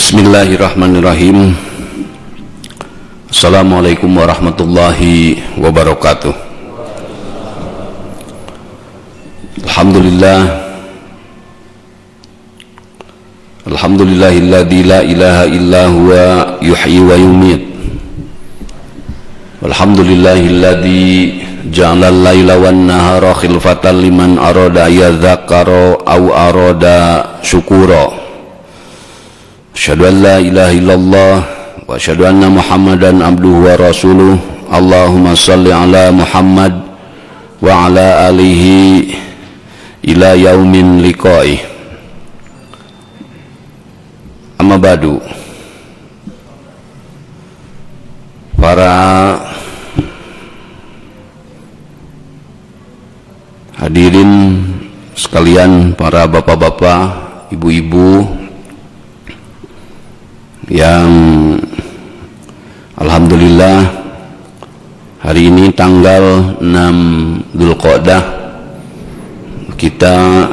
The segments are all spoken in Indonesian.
Bismillahirrahmanirrahim. Assalamualaikum warahmatullahi wabarakatuh. Alhamdulillahilladzi la ilaha illa huwa yuhyi wa yumiit. Walhamdulillahilladzi ja'ala al-laila wan nahara khilfatan liman arada yadzakkara aw arada syukura. Asyhadu an la ilaha illallah wa asyhadu anna Muhammadan abduhu wa rasuluh. Allahumma salli ala Muhammad wa ala alihi ila yaumin liqa'i. Amma ba'du. Para hadirin sekalian, para bapak-bapak, ibu-ibu yang alhamdulillah hari ini tanggal 6 Dzulqa'dah kita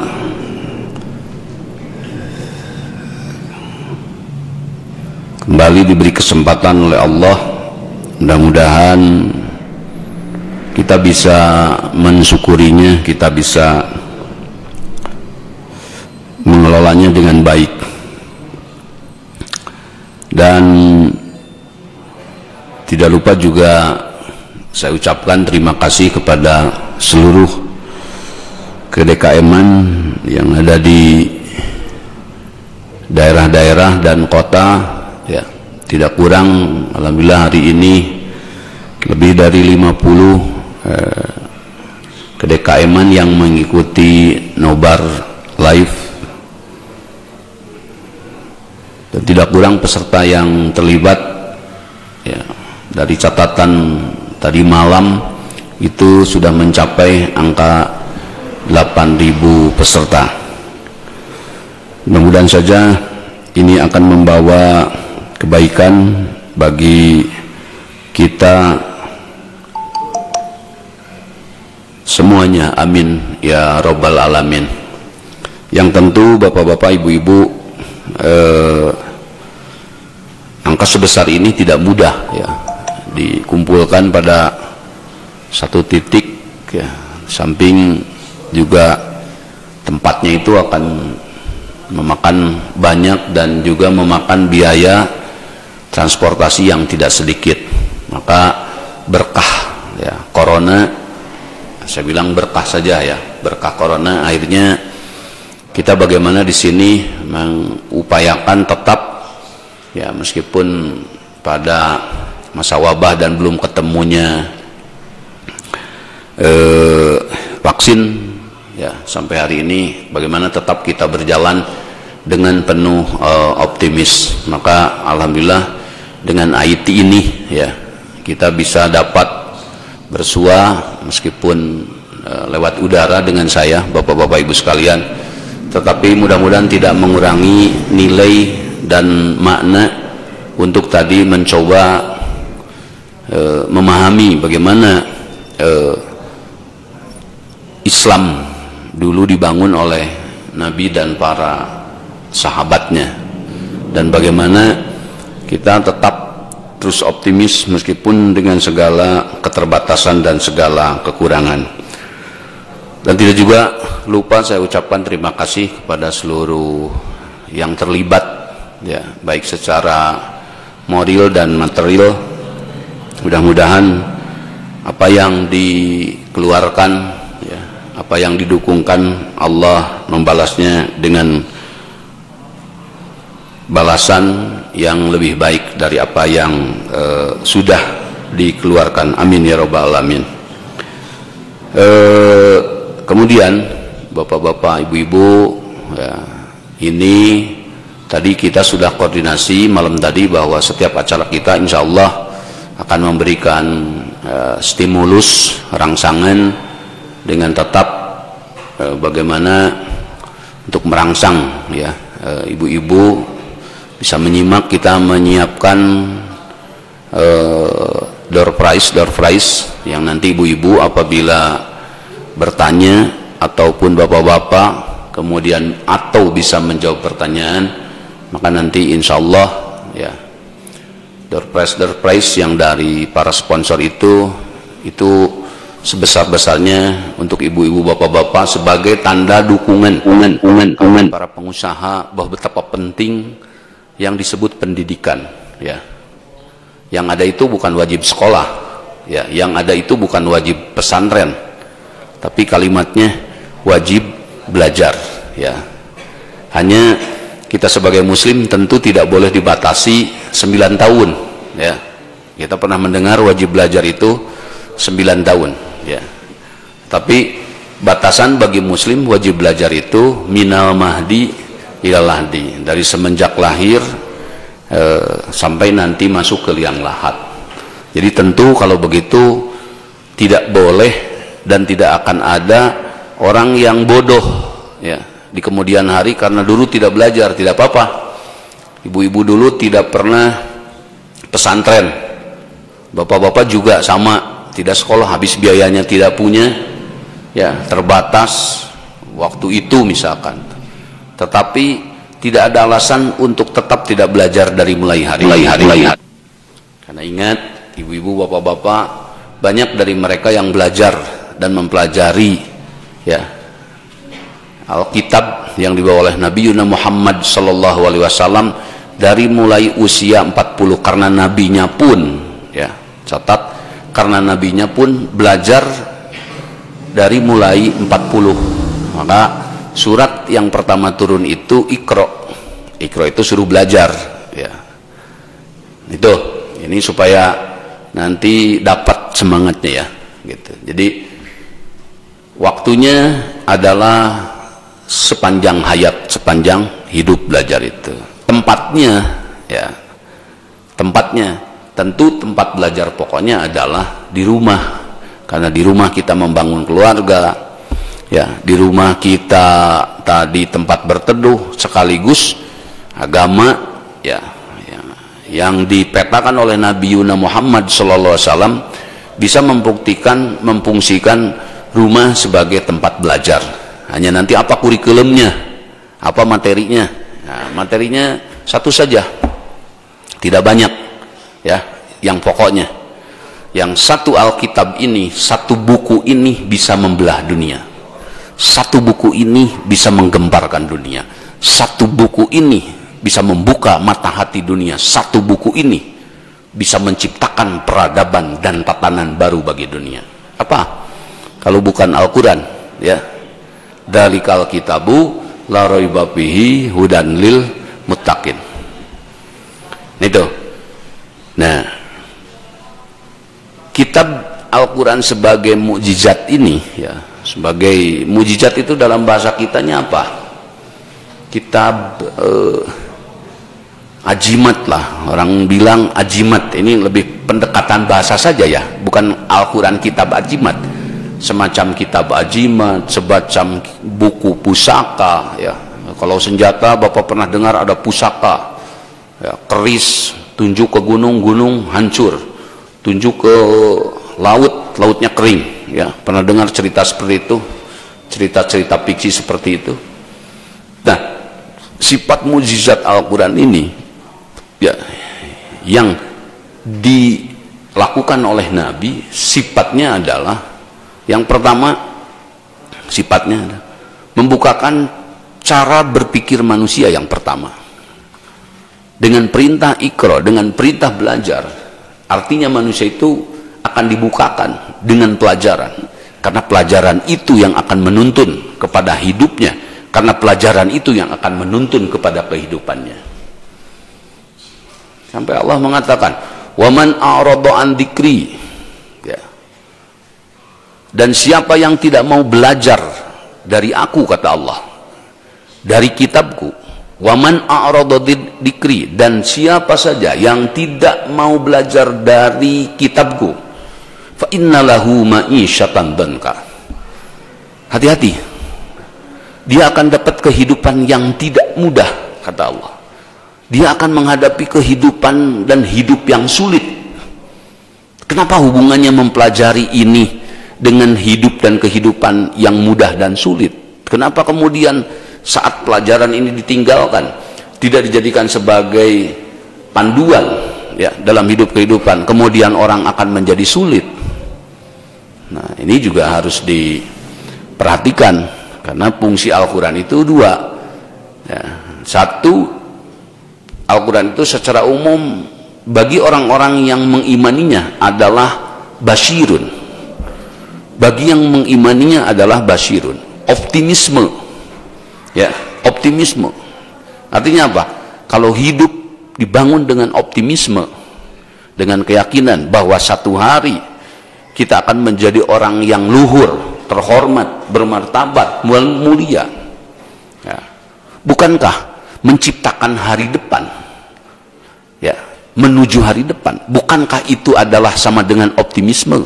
kembali diberi kesempatan oleh Allah. Mudah-mudahan kita bisa mensyukurinya, kita bisa mengelolanya dengan baik. Dan tidak lupa juga saya ucapkan terima kasih kepada seluruh KDKM-an yang ada di daerah-daerah dan kota, ya, tidak kurang alhamdulillah hari ini lebih dari 50 KDKM-an yang mengikuti nobar live. Dan tidak kurang peserta yang terlibat, ya, dari catatan tadi malam itu sudah mencapai angka 8.000 peserta. Mudah-mudahan saja ini akan membawa kebaikan bagi kita semuanya, amin ya robbal alamin. Yang tentu bapak-bapak, ibu-ibu, angka sebesar ini tidak mudah, ya, dikumpulkan pada satu titik, ya. Samping juga tempatnya itu akan memakan banyak dan juga memakan biaya transportasi yang tidak sedikit. Maka berkah, ya, corona, saya bilang berkah saja, ya, berkah corona, akhirnya kita bagaimana di sini mengupayakan tetap, ya, meskipun pada masa wabah dan belum ketemunya vaksin, ya, sampai hari ini bagaimana tetap kita berjalan dengan penuh optimis. Maka alhamdulillah dengan IT ini, ya, kita bisa dapat bersua meskipun lewat udara dengan saya, bapak-bapak ibu sekalian, tetapi mudah-mudahan tidak mengurangi nilai dan makna untuk tadi mencoba memahami bagaimana Islam dulu dibangun oleh Nabi dan para sahabatnya, dan bagaimana kita tetap terus optimis meskipun dengan segala keterbatasan dan segala kekurangan. Dan tidak juga lupa saya ucapkan terima kasih kepada seluruh yang terlibat, ya, baik secara moral dan material. Mudah-mudahan apa yang dikeluarkan, ya, apa yang didukungkan, Allah membalasnya dengan balasan yang lebih baik dari apa yang sudah dikeluarkan, amin ya robbal alamin. Kemudian bapak-bapak, ibu-ibu, ya, ini tadi kita sudah koordinasi malam tadi bahwa setiap acara kita insya Allah akan memberikan stimulus, rangsangan dengan tetap bagaimana untuk merangsang, ya, ibu-ibu bisa menyimak. Kita menyiapkan door prize yang nanti ibu-ibu apabila bertanya ataupun bapak-bapak kemudian atau bisa menjawab pertanyaan Maka nanti insya Allah ya, door prize yang dari para sponsor itu sebesar-besarnya untuk ibu-ibu, bapak-bapak sebagai tanda dukungan para pengusaha bahwa betapa penting yang disebut pendidikan ya. Yang ada itu bukan wajib sekolah ya, yang ada itu bukan wajib pesantren, tapi kalimatnya wajib belajar ya. Hanya kita sebagai muslim tentu tidak boleh dibatasi 9 tahun ya. Kita pernah mendengar wajib belajar itu 9 tahun ya. Tapi batasan bagi muslim wajib belajar itu minal mahdi ilal lahdi, dari semenjak lahir sampai nanti masuk ke liang lahat. Jadi tentu kalau begitu tidak boleh dan tidak akan ada orang yang bodoh ya di kemudian hari karena dulu tidak belajar. Tidak apa-apa. Ibu-ibu dulu tidak pernah pesantren, bapak-bapak juga sama, tidak sekolah, habis biayanya tidak punya ya, terbatas waktu itu misalkan, tetapi tidak ada alasan untuk tetap tidak belajar dari mulai hari. Karena ingat, ibu-ibu, bapak-bapak, banyak dari mereka yang belajar dan mempelajari ya Alkitab yang dibawa oleh Nabi Muhammad sallallahu alaihi wasallam dari mulai usia 40, karena nabinya pun ya, catat, karena nabinya pun belajar dari mulai 40. Maka surat yang pertama turun itu Iqra. Iqra itu suruh belajar ya. Itu ini supaya nanti dapat semangatnya ya gitu. Jadi waktunya adalah sepanjang hayat, sepanjang hidup belajar itu. Tempatnya ya, tempatnya tentu tempat belajar pokoknya adalah di rumah, karena di rumah kita membangun keluarga ya, di rumah kita tadi tempat berteduh sekaligus agama ya, yang dipetakan oleh Nabi Muhammad SAW bisa membuktikan, memfungsikan rumah sebagai tempat belajar. Hanya nanti apa kurikulumnya, apa materinya. Nah, materinya satu saja, tidak banyak ya, yang pokoknya yang satu Alkitab ini, satu buku ini bisa membelah dunia, satu buku ini bisa menggemparkan dunia, satu buku ini bisa membuka mata hati dunia, satu buku ini bisa menciptakan peradaban dan tatanan baru bagi dunia. Apa kalau bukan Al-Quran ya? Dalikal kitabu la raiba fihi hudan lil muttaqin. Itu. Nah, kitab Al-Quran sebagai mukjizat ini ya, sebagai mukjizat itu dalam bahasa kitanya apa? Kitab ajimat lah, orang bilang ajimat. Ini lebih pendekatan bahasa saja ya, bukan Al-Quran kitab ajimat. Semacam kitab ajimat, semacam buku pusaka ya. Kalau senjata Bapak pernah dengar ada pusaka ya, keris, tunjuk ke gunung-gunung hancur, tunjuk ke laut, lautnya kering ya. Pernah dengar cerita seperti itu, cerita-cerita fiksi seperti itu. Nah, sifat mukjizat Al-Quran ini ya, yang dilakukan oleh Nabi, sifatnya adalah yang pertama, sifatnya adalah membukakan cara berpikir manusia yang pertama. Dengan perintah Iqra, dengan perintah belajar, artinya manusia itu akan dibukakan dengan pelajaran. Karena pelajaran itu yang akan menuntun kepada hidupnya, karena pelajaran itu yang akan menuntun kepada kehidupannya. Sampai Allah mengatakan, "Waman a'rada an dzikri." Ya. Dan siapa yang tidak mau belajar dari aku, kata Allah, dari kitabku, waman a'rada dzikri, dan siapa saja yang tidak mau belajar dari kitabku, fa innalahu ma'isyatan danka. Hati-hati, dia akan dapat kehidupan yang tidak mudah, kata Allah. Dia akan menghadapi kehidupan dan hidup yang sulit. Kenapa hubungannya mempelajari ini dengan hidup dan kehidupan yang mudah dan sulit? Kenapa kemudian saat pelajaran ini ditinggalkan, tidak dijadikan sebagai panduan ya dalam kehidupan, kemudian orang akan menjadi sulit. Nah, ini juga harus diperhatikan, karena fungsi Al-Quran itu dua ya. Satu, Al-Quran itu secara umum bagi orang-orang yang mengimaninya adalah basyirun, bagi yang mengimaninya adalah basyirun, optimisme ya, optimisme. Artinya apa? Kalau hidup dibangun dengan optimisme, dengan keyakinan bahwa satu hari kita akan menjadi orang yang luhur, terhormat, bermartabat, mulia ya. Bukankah menciptakan hari depan ya, menuju hari depan, bukankah itu adalah sama dengan optimisme?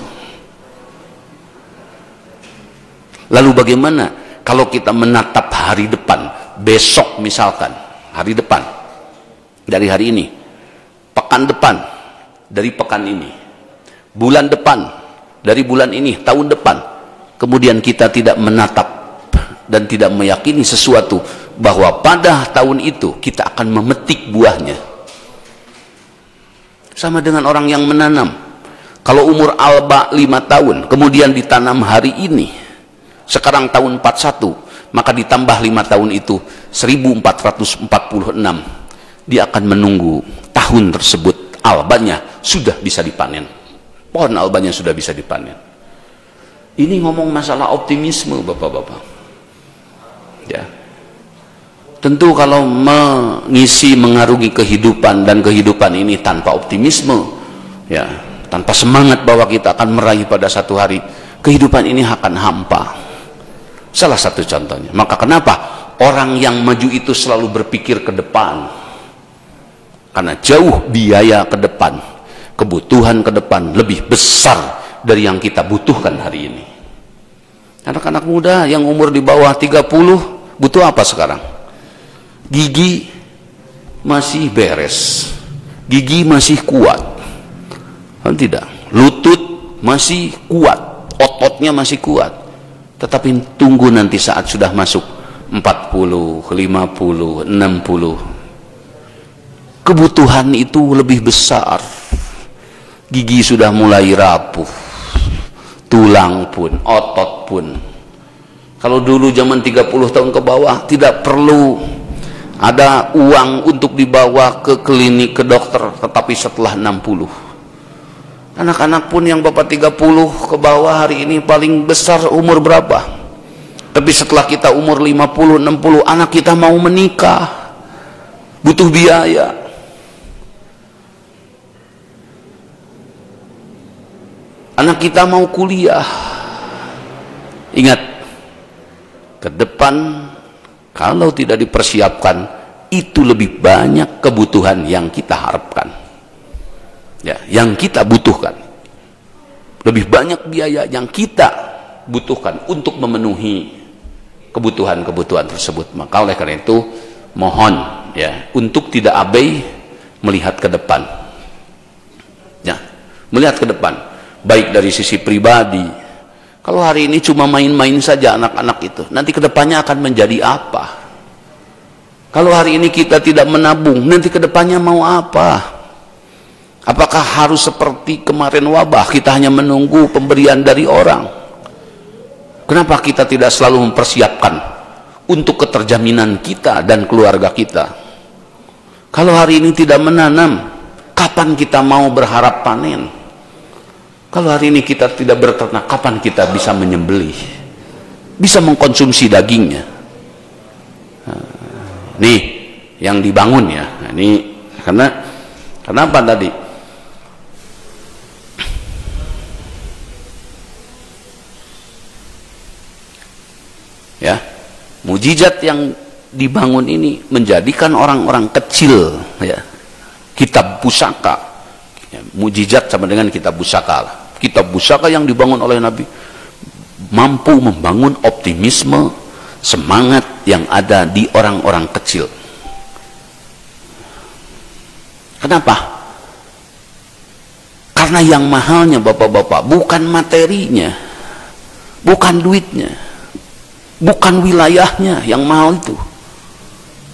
Lalu bagaimana kalau kita menatap hari depan, besok misalkan, hari depan dari hari ini, pekan depan dari pekan ini, bulan depan dari bulan ini, tahun depan, kemudian kita tidak menatap dan tidak meyakini sesuatu bahwa pada tahun itu kita akan memetik buahnya. Sama dengan orang yang menanam. Kalau umur alba 5 tahun kemudian ditanam hari ini, sekarang tahun 41, maka ditambah 5 tahun itu 1446, dia akan menunggu tahun tersebut albanya sudah bisa dipanen, pohon albanya sudah bisa dipanen. Ini ngomong masalah optimisme bapak-bapak ya. Tentu kalau mengisi, mengarungi kehidupan, dan kehidupan ini tanpa optimisme ya, tanpa semangat bahwa kita akan meraih pada satu hari, kehidupan ini akan hampa. Salah satu contohnya. Maka kenapa orang yang maju itu selalu berpikir ke depan? Karena jauh biaya ke depan, kebutuhan ke depan lebih besar dari yang kita butuhkan hari ini. Anak-anak muda yang umur di bawah 30 butuh apa sekarang? Gigi masih beres, gigi masih kuat, kan tidak? Lutut masih kuat, ototnya masih kuat. Tetapi tunggu nanti saat sudah masuk 40, 50, 60, kebutuhan itu lebih besar. Gigi sudah mulai rapuh, tulang pun, otot pun. Kalau dulu zaman 30 tahun ke bawah tidak perlu ada uang untuk dibawa ke klinik, ke dokter. Tetapi setelah 60, anak-anak pun yang bapak 30 ke bawah hari ini paling besar umur berapa? Tapi setelah kita umur 50, 60, anak kita mau menikah, butuh biaya. Anak kita mau kuliah. Ingat, ke depan kalau tidak dipersiapkan, itu lebih banyak kebutuhan yang kita harapkan ya, yang kita butuhkan, lebih banyak biaya yang kita butuhkan untuk memenuhi kebutuhan-kebutuhan tersebut. Maka oleh karena itu mohon ya untuk tidak abai melihat ke depan ya, melihat ke depan baik dari sisi pribadi. Kalau hari ini cuma main-main saja anak-anak itu, nanti kedepannya akan menjadi apa? Kalau hari ini kita tidak menabung, nanti kedepannya mau apa? Apakah harus seperti kemarin wabah, kita hanya menunggu pemberian dari orang? Kenapa kita tidak selalu mempersiapkan untuk keterjaminan kita dan keluarga kita? Kalau hari ini tidak menanam, kapan kita mau berharap panen? Kalau hari ini kita tidak berternak, kapan kita bisa menyembelih, bisa mengkonsumsi dagingnya? Nih yang dibangun ya. Ini kenapa tadi? Ya, mujizat yang dibangun ini menjadikan orang-orang kecil ya, kitab pusaka ya, mujizat sama dengan kitab pusaka lah. Kitab pusaka yang dibangun oleh Nabi mampu membangun optimisme, semangat yang ada di orang-orang kecil. Kenapa? Karena yang mahalnya bapak-bapak bukan materinya, bukan duitnya, bukan wilayahnya yang mahal itu,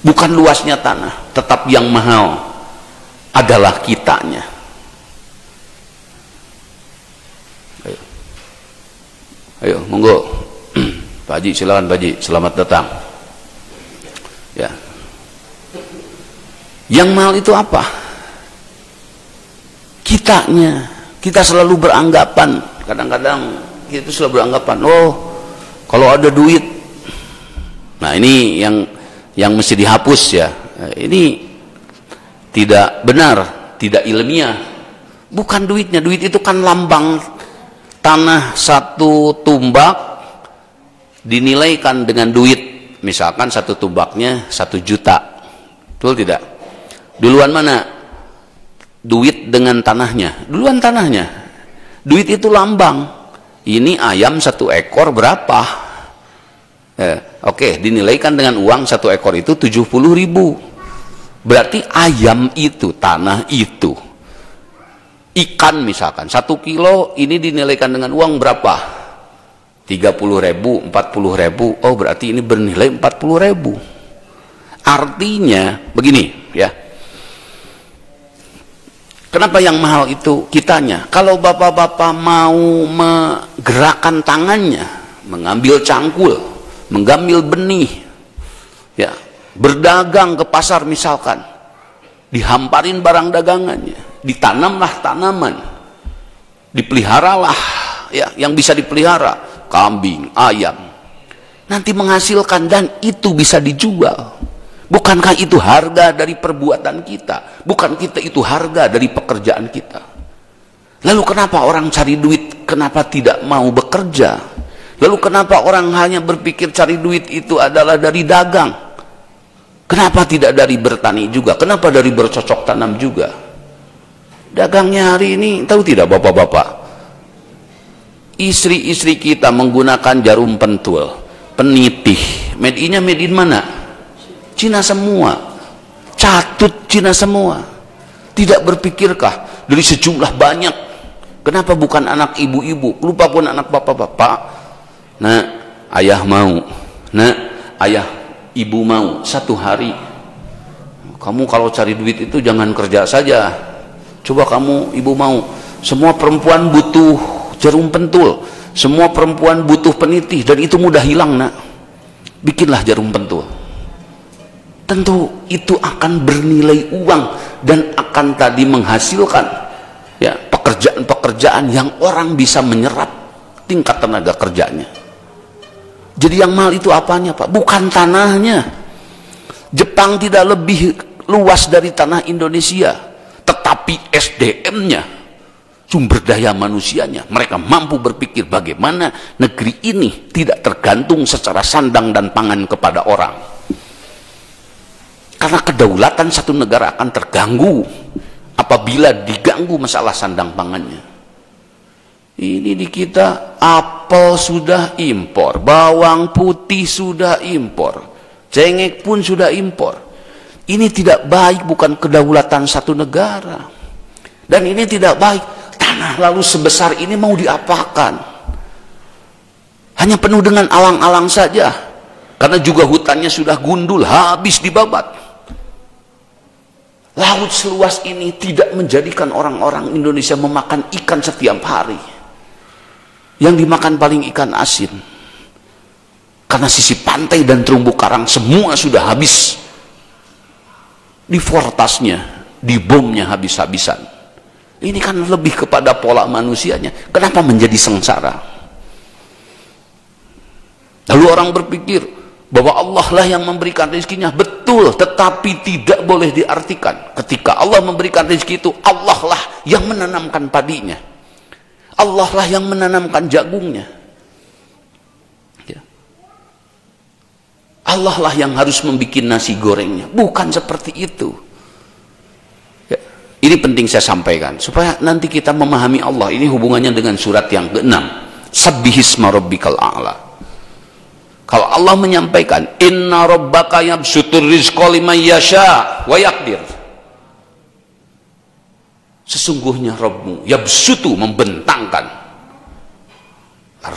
bukan luasnya tanah, tetap yang mahal adalah kitanya. Ayo monggo Pak Haji, silakan Pak Haji, selamat datang. Ya, yang mahal itu apa? Kitanya. Kita selalu beranggapan, kadang-kadang kita selalu beranggapan, oh kalau ada duit, nah ini yang mesti dihapus ya. Ini tidak benar, tidak ilmiah. Bukan duitnya, duit itu kan lambang. Tanah satu tumbak dinilaikan dengan duit, misalkan satu tumbaknya 1 juta, betul tidak? Duluan mana? Duit dengan tanahnya, duluan tanahnya. Duit itu lambang. Ini ayam 1 ekor berapa? Oke, dinilaikan dengan uang 1 ekor itu 70.000. Berarti ayam itu, tanah itu. Ikan misalkan 1 kilo ini dinilaikan dengan uang berapa? 30.000, 40.000. Oh berarti ini bernilai 40.000. Artinya begini ya. Kenapa yang mahal itu kitanya? Kalau bapak-bapak mau menggerakkan tangannya, mengambil cangkul, mengambil benih, ya, berdagang ke pasar misalkan, dihamparin barang dagangannya, ditanamlah tanaman, dipeliharalah ya, yang bisa dipelihara, kambing, ayam, nanti menghasilkan dan itu bisa dijual. Bukankah itu harga dari perbuatan kita? Bukan kita itu harga dari pekerjaan kita? Lalu kenapa orang cari duit, kenapa tidak mau bekerja? Lalu kenapa orang hanya berpikir cari duit itu adalah dari dagang? Kenapa tidak dari bertani juga? Kenapa dari bercocok tanam juga? Dagangnya hari ini, tahu tidak bapak-bapak? Istri-istri kita menggunakan jarum pentul, penitih. Made in-nya made in mana? Cina semua. Catut Cina semua. Tidak berpikirkah dari sejumlah banyak, kenapa bukan anak ibu-ibu, lupa pun anak bapak-bapak? Nah, ayah mau. Nah, ayah ibu mau 1 hari. Kamu kalau cari duit itu jangan kerja saja. Coba kamu ibu mau. Semua perempuan butuh jarum pentul. Semua perempuan butuh penitih dan itu mudah hilang, nak. Bikinlah jarum pentul. Tentu itu akan bernilai uang dan akan tadi menghasilkan ya pekerjaan-pekerjaan yang orang bisa menyerap tingkat tenaga kerjanya. Jadi yang mahal itu apanya, Pak? Bukan tanahnya. Jepang tidak lebih luas dari tanah Indonesia, tetapi SDM-nya, sumber daya manusianya, mereka mampu berpikir bagaimana negeri ini tidak tergantung secara sandang dan pangan kepada orang. Karena kedaulatan satu negara akan terganggu apabila diganggu masalah sandang pangannya. Ini di kita apel sudah impor, bawang putih sudah impor, cengek pun sudah impor. Ini tidak baik, bukan kedaulatan satu negara. Dan ini tidak baik. Tanah lalu sebesar ini mau diapakan? Hanya penuh dengan alang-alang saja. Karena juga hutannya sudah gundul, habis dibabat. Laut seluas ini tidak menjadikan orang-orang Indonesia memakan ikan setiap hari. Yang dimakan paling ikan asin. Karena sisi pantai dan terumbu karang semua sudah habis. Difortasnya, dibomnya habis-habisan. Ini kan lebih kepada pola manusianya. Kenapa menjadi sengsara? Lalu orang berpikir bahwa Allah lah yang memberikan rezekinya. Betul, tetapi tidak boleh diartikan ketika Allah memberikan rezeki itu Allah lah yang menanamkan padinya, Allah lah yang menanamkan jagungnya ya. Allah lah yang harus membuat nasi gorengnya, bukan seperti itu ya. Ini penting saya sampaikan supaya nanti kita memahami Allah. Ini hubungannya dengan surat yang ke-6, Sabbihisma rabbikal a'la. Kalau Allah menyampaikan inna rabbaka yabsutur rizqa liman yasha wa yaqdir, sesungguhnya Rabbmu yabsutu membentangkan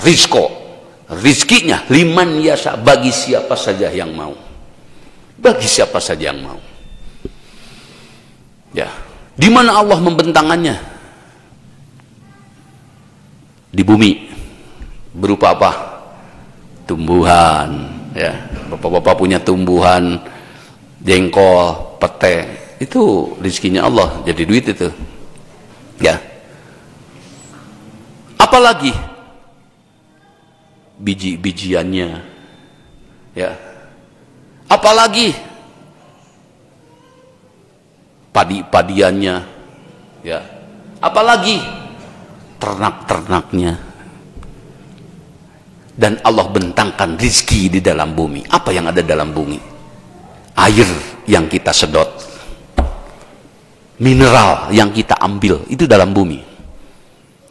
rizqa, rizkinya liman yasha, bagi siapa saja yang mau, bagi siapa saja yang mau. Ya, di mana Allah membentangkannya? Di bumi. Berupa apa? Tumbuhan. Ya, bapak-bapak punya tumbuhan jengkol, pete, itu rezekinya Allah, jadi duit itu. Ya. Apalagi biji-bijiannya. Ya. Apalagi padi-padiannya. Ya. Apalagi ternak-ternaknya. Dan Allah bentangkan rizki di dalam bumi. Apa yang ada dalam bumi? Air yang kita sedot, mineral yang kita ambil, itu dalam bumi.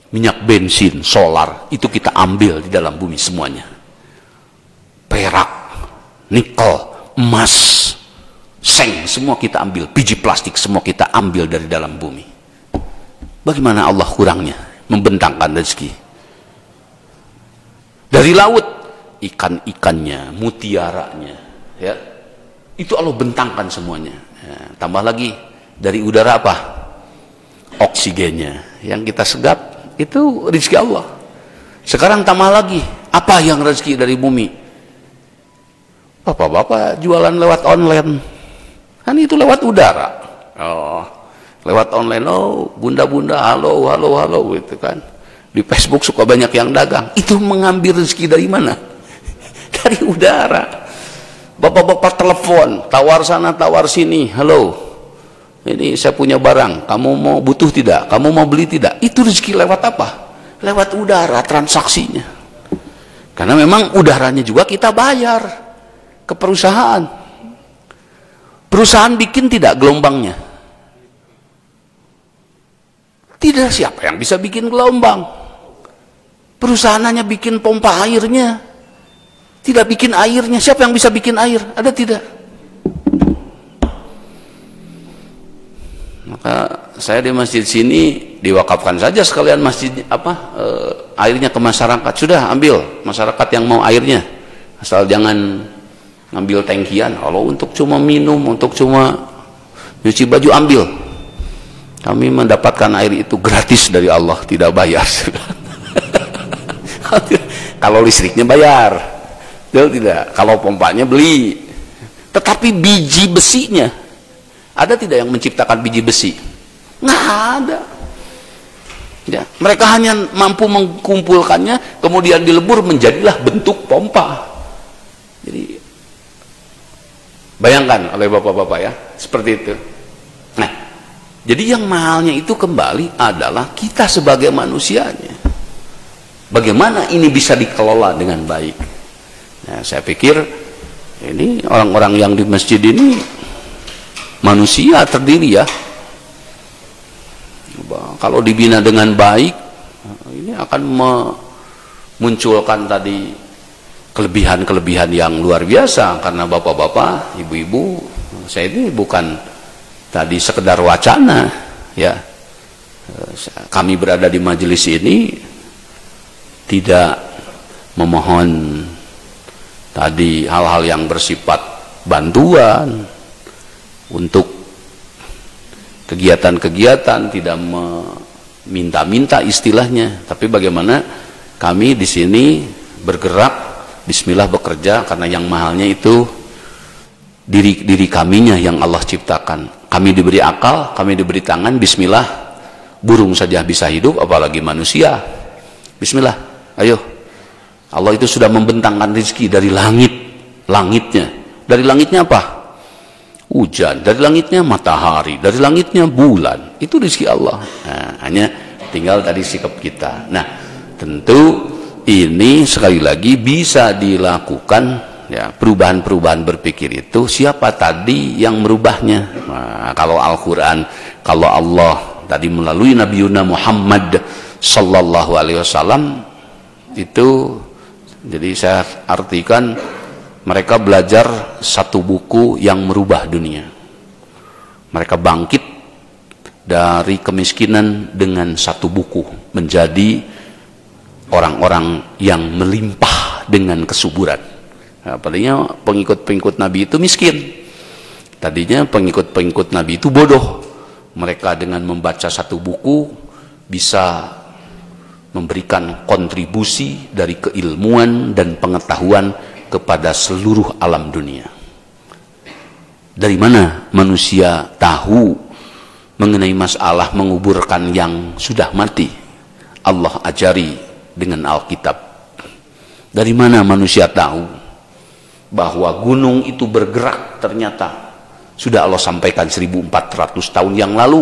Minyak bensin, solar, itu kita ambil di dalam bumi semuanya. Perak, nikel, emas, seng, semua kita ambil. Biji plastik, semua kita ambil dari dalam bumi. Bagaimana Allah kurangnya membentangkan rezeki? Dari laut, ikan-ikannya, mutiaranya, ya, itu Allah bentangkan semuanya. Ya, tambah lagi dari udara apa? Oksigennya yang kita segap, itu rezeki Allah. Sekarang tambah lagi, apa yang rezeki dari bumi? Bapak-bapak jualan lewat online, kan itu lewat udara. Oh, lewat online, oh bunda-bunda, halo, halo, halo, gitu kan. Di Facebook suka banyak yang dagang. Itu mengambil rezeki dari mana? Dari udara. Bapak-bapak telepon, tawar sana, tawar sini. Halo, ini saya punya barang. Kamu mau butuh tidak? Kamu mau beli tidak? Itu rezeki lewat apa? Lewat udara transaksinya. Karena memang udaranya juga kita bayar ke perusahaan. Perusahaan bikin tidak gelombangnya? Tidak, siapa yang bisa bikin gelombang? Perusahaan hanya bikin pompa airnya, tidak bikin airnya. Siapa yang bisa bikin air? Ada tidak? Maka saya di masjid sini diwakafkan saja sekalian masjid airnya ke masyarakat. Sudah ambil masyarakat yang mau airnya, asal jangan ngambil tangkian. Kalau untuk cuma minum, untuk cuma nyuci baju, ambil. Kami mendapatkan air itu gratis dari Allah, tidak bayar. Kalau listriknya bayar, tidak. Kalau pompanya beli. Tetapi biji besinya, ada tidak yang menciptakan biji besi? Nggak ada. Ya, mereka hanya mampu mengumpulkannya, kemudian dilebur menjadilah bentuk pompa. Jadi bayangkan oleh bapak-bapak ya, seperti itu. Nah, jadi yang mahalnya itu kembali adalah kita sebagai manusianya. Bagaimana ini bisa dikelola dengan baik? Nah, saya pikir ini orang-orang yang di masjid ini manusia terdiri ya. Kalau dibina dengan baik, ini akan memunculkan tadi kelebihan-kelebihan yang luar biasa. Karena bapak-bapak, ibu-ibu, saya ini bukan tadi sekedar wacana ya. Kami berada di majelis ini tidak memohon tadi hal-hal yang bersifat bantuan untuk kegiatan-kegiatan, tidak meminta-minta istilahnya, tapi bagaimana kami di sini bergerak, bismillah bekerja, karena yang mahalnya itu diri kaminya yang Allah ciptakan. Kami diberi akal, kami diberi tangan, bismillah, burung saja bisa hidup, apalagi manusia. Bismillah. Ayo, Allah itu sudah membentangkan rezeki dari langitnya. Dari langitnya apa? Hujan. Dari langitnya matahari. Dari langitnya bulan. Itu rezeki Allah. Nah, hanya tinggal tadi sikap kita. Nah, tentu ini sekali lagi bisa dilakukan ya, perubahan-perubahan berpikir itu. Siapa tadi yang merubahnya? Nah, kalau Al-Quran, kalau Allah tadi melalui Nabi Muhammad sallallahu alaihi wasallam, itu jadi saya artikan mereka belajar satu buku yang merubah dunia. Mereka bangkit dari kemiskinan dengan satu buku menjadi orang-orang yang melimpah dengan kesuburan. Nah, tadinya pengikut-pengikut Nabi itu miskin, tadinya pengikut-pengikut Nabi itu bodoh, mereka dengan membaca satu buku bisa memberikan kontribusi dari keilmuan dan pengetahuan kepada seluruh alam dunia. Dari mana manusia tahu mengenai masalah menguburkan yang sudah mati? Allah ajari dengan Alkitab. Dari mana manusia tahu bahwa gunung itu bergerak? Ternyata sudah Allah sampaikan 1400 tahun yang lalu.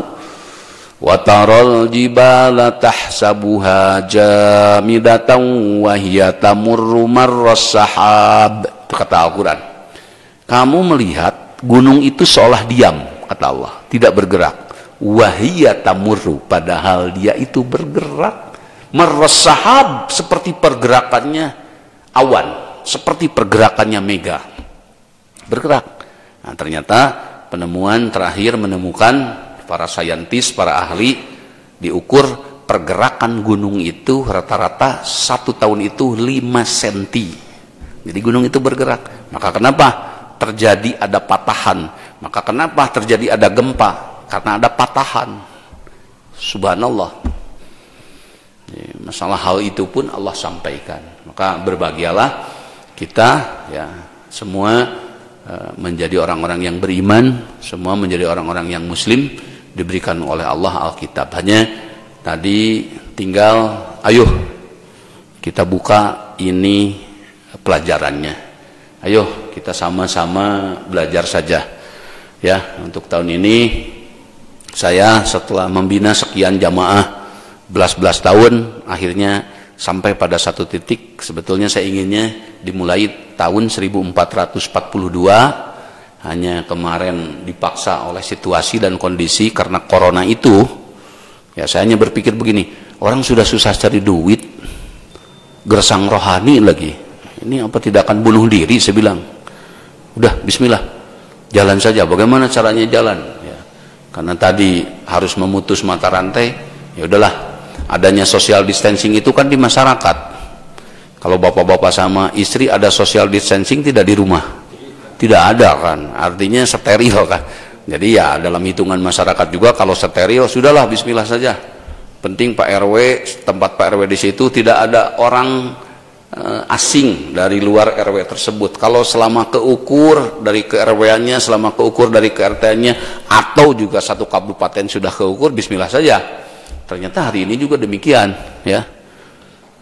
Wa taral jibala tahsabuha jamidatan wa hiya tamurru marras sahab. Kata Al-Qur'an. Kamu melihat gunung itu seolah diam, kata Allah, tidak bergerak. Wa hiya tamurru, padahal dia itu bergerak. Marras sahab, seperti pergerakannya awan, seperti pergerakannya mega, bergerak. Nah, ternyata penemuan terakhir menemukan para saintis, para ahli, diukur pergerakan gunung itu rata-rata 1 tahun itu 5 cm. Jadi gunung itu bergerak. Maka kenapa terjadi ada patahan? Maka kenapa terjadi ada gempa? Karena ada patahan. Subhanallah. Masalah hal itu pun Allah sampaikan. Maka berbahagialah kita, ya, semua menjadi orang-orang yang beriman, semua menjadi orang-orang yang muslim, diberikan oleh Allah Alkitab. Hanya tadi tinggal, ayo kita buka ini pelajarannya. Ayo kita sama-sama belajar saja. Ya, untuk tahun ini saya setelah membina sekian jamaah belas-belas tahun, akhirnya sampai pada satu titik sebetulnya saya inginnya dimulai tahun 1442. Hanya kemarin dipaksa oleh situasi dan kondisi karena corona itu, ya saya hanya berpikir begini, orang sudah susah cari duit, gersang rohani lagi, ini apa tidak akan bunuh diri? Saya bilang, udah bismillah, jalan saja. Bagaimana caranya jalan? Ya, karena tadi harus memutus mata rantai, ya udahlah, adanya social distancing itu kan di masyarakat. Kalau bapak-bapak sama istri ada social distancing tidak di rumah? Tidak ada kan, artinya steril kan. Jadi ya dalam hitungan masyarakat juga kalau steril, sudahlah bismillah saja. Penting Pak RW, tempat Pak RW di situ tidak ada orang asing dari luar RW tersebut. Kalau selama keukur dari ke RW-nya, selama keukur dari ke RT-nya, atau juga satu kabupaten sudah keukur, bismillah saja. Ternyata hari ini juga demikian, ya.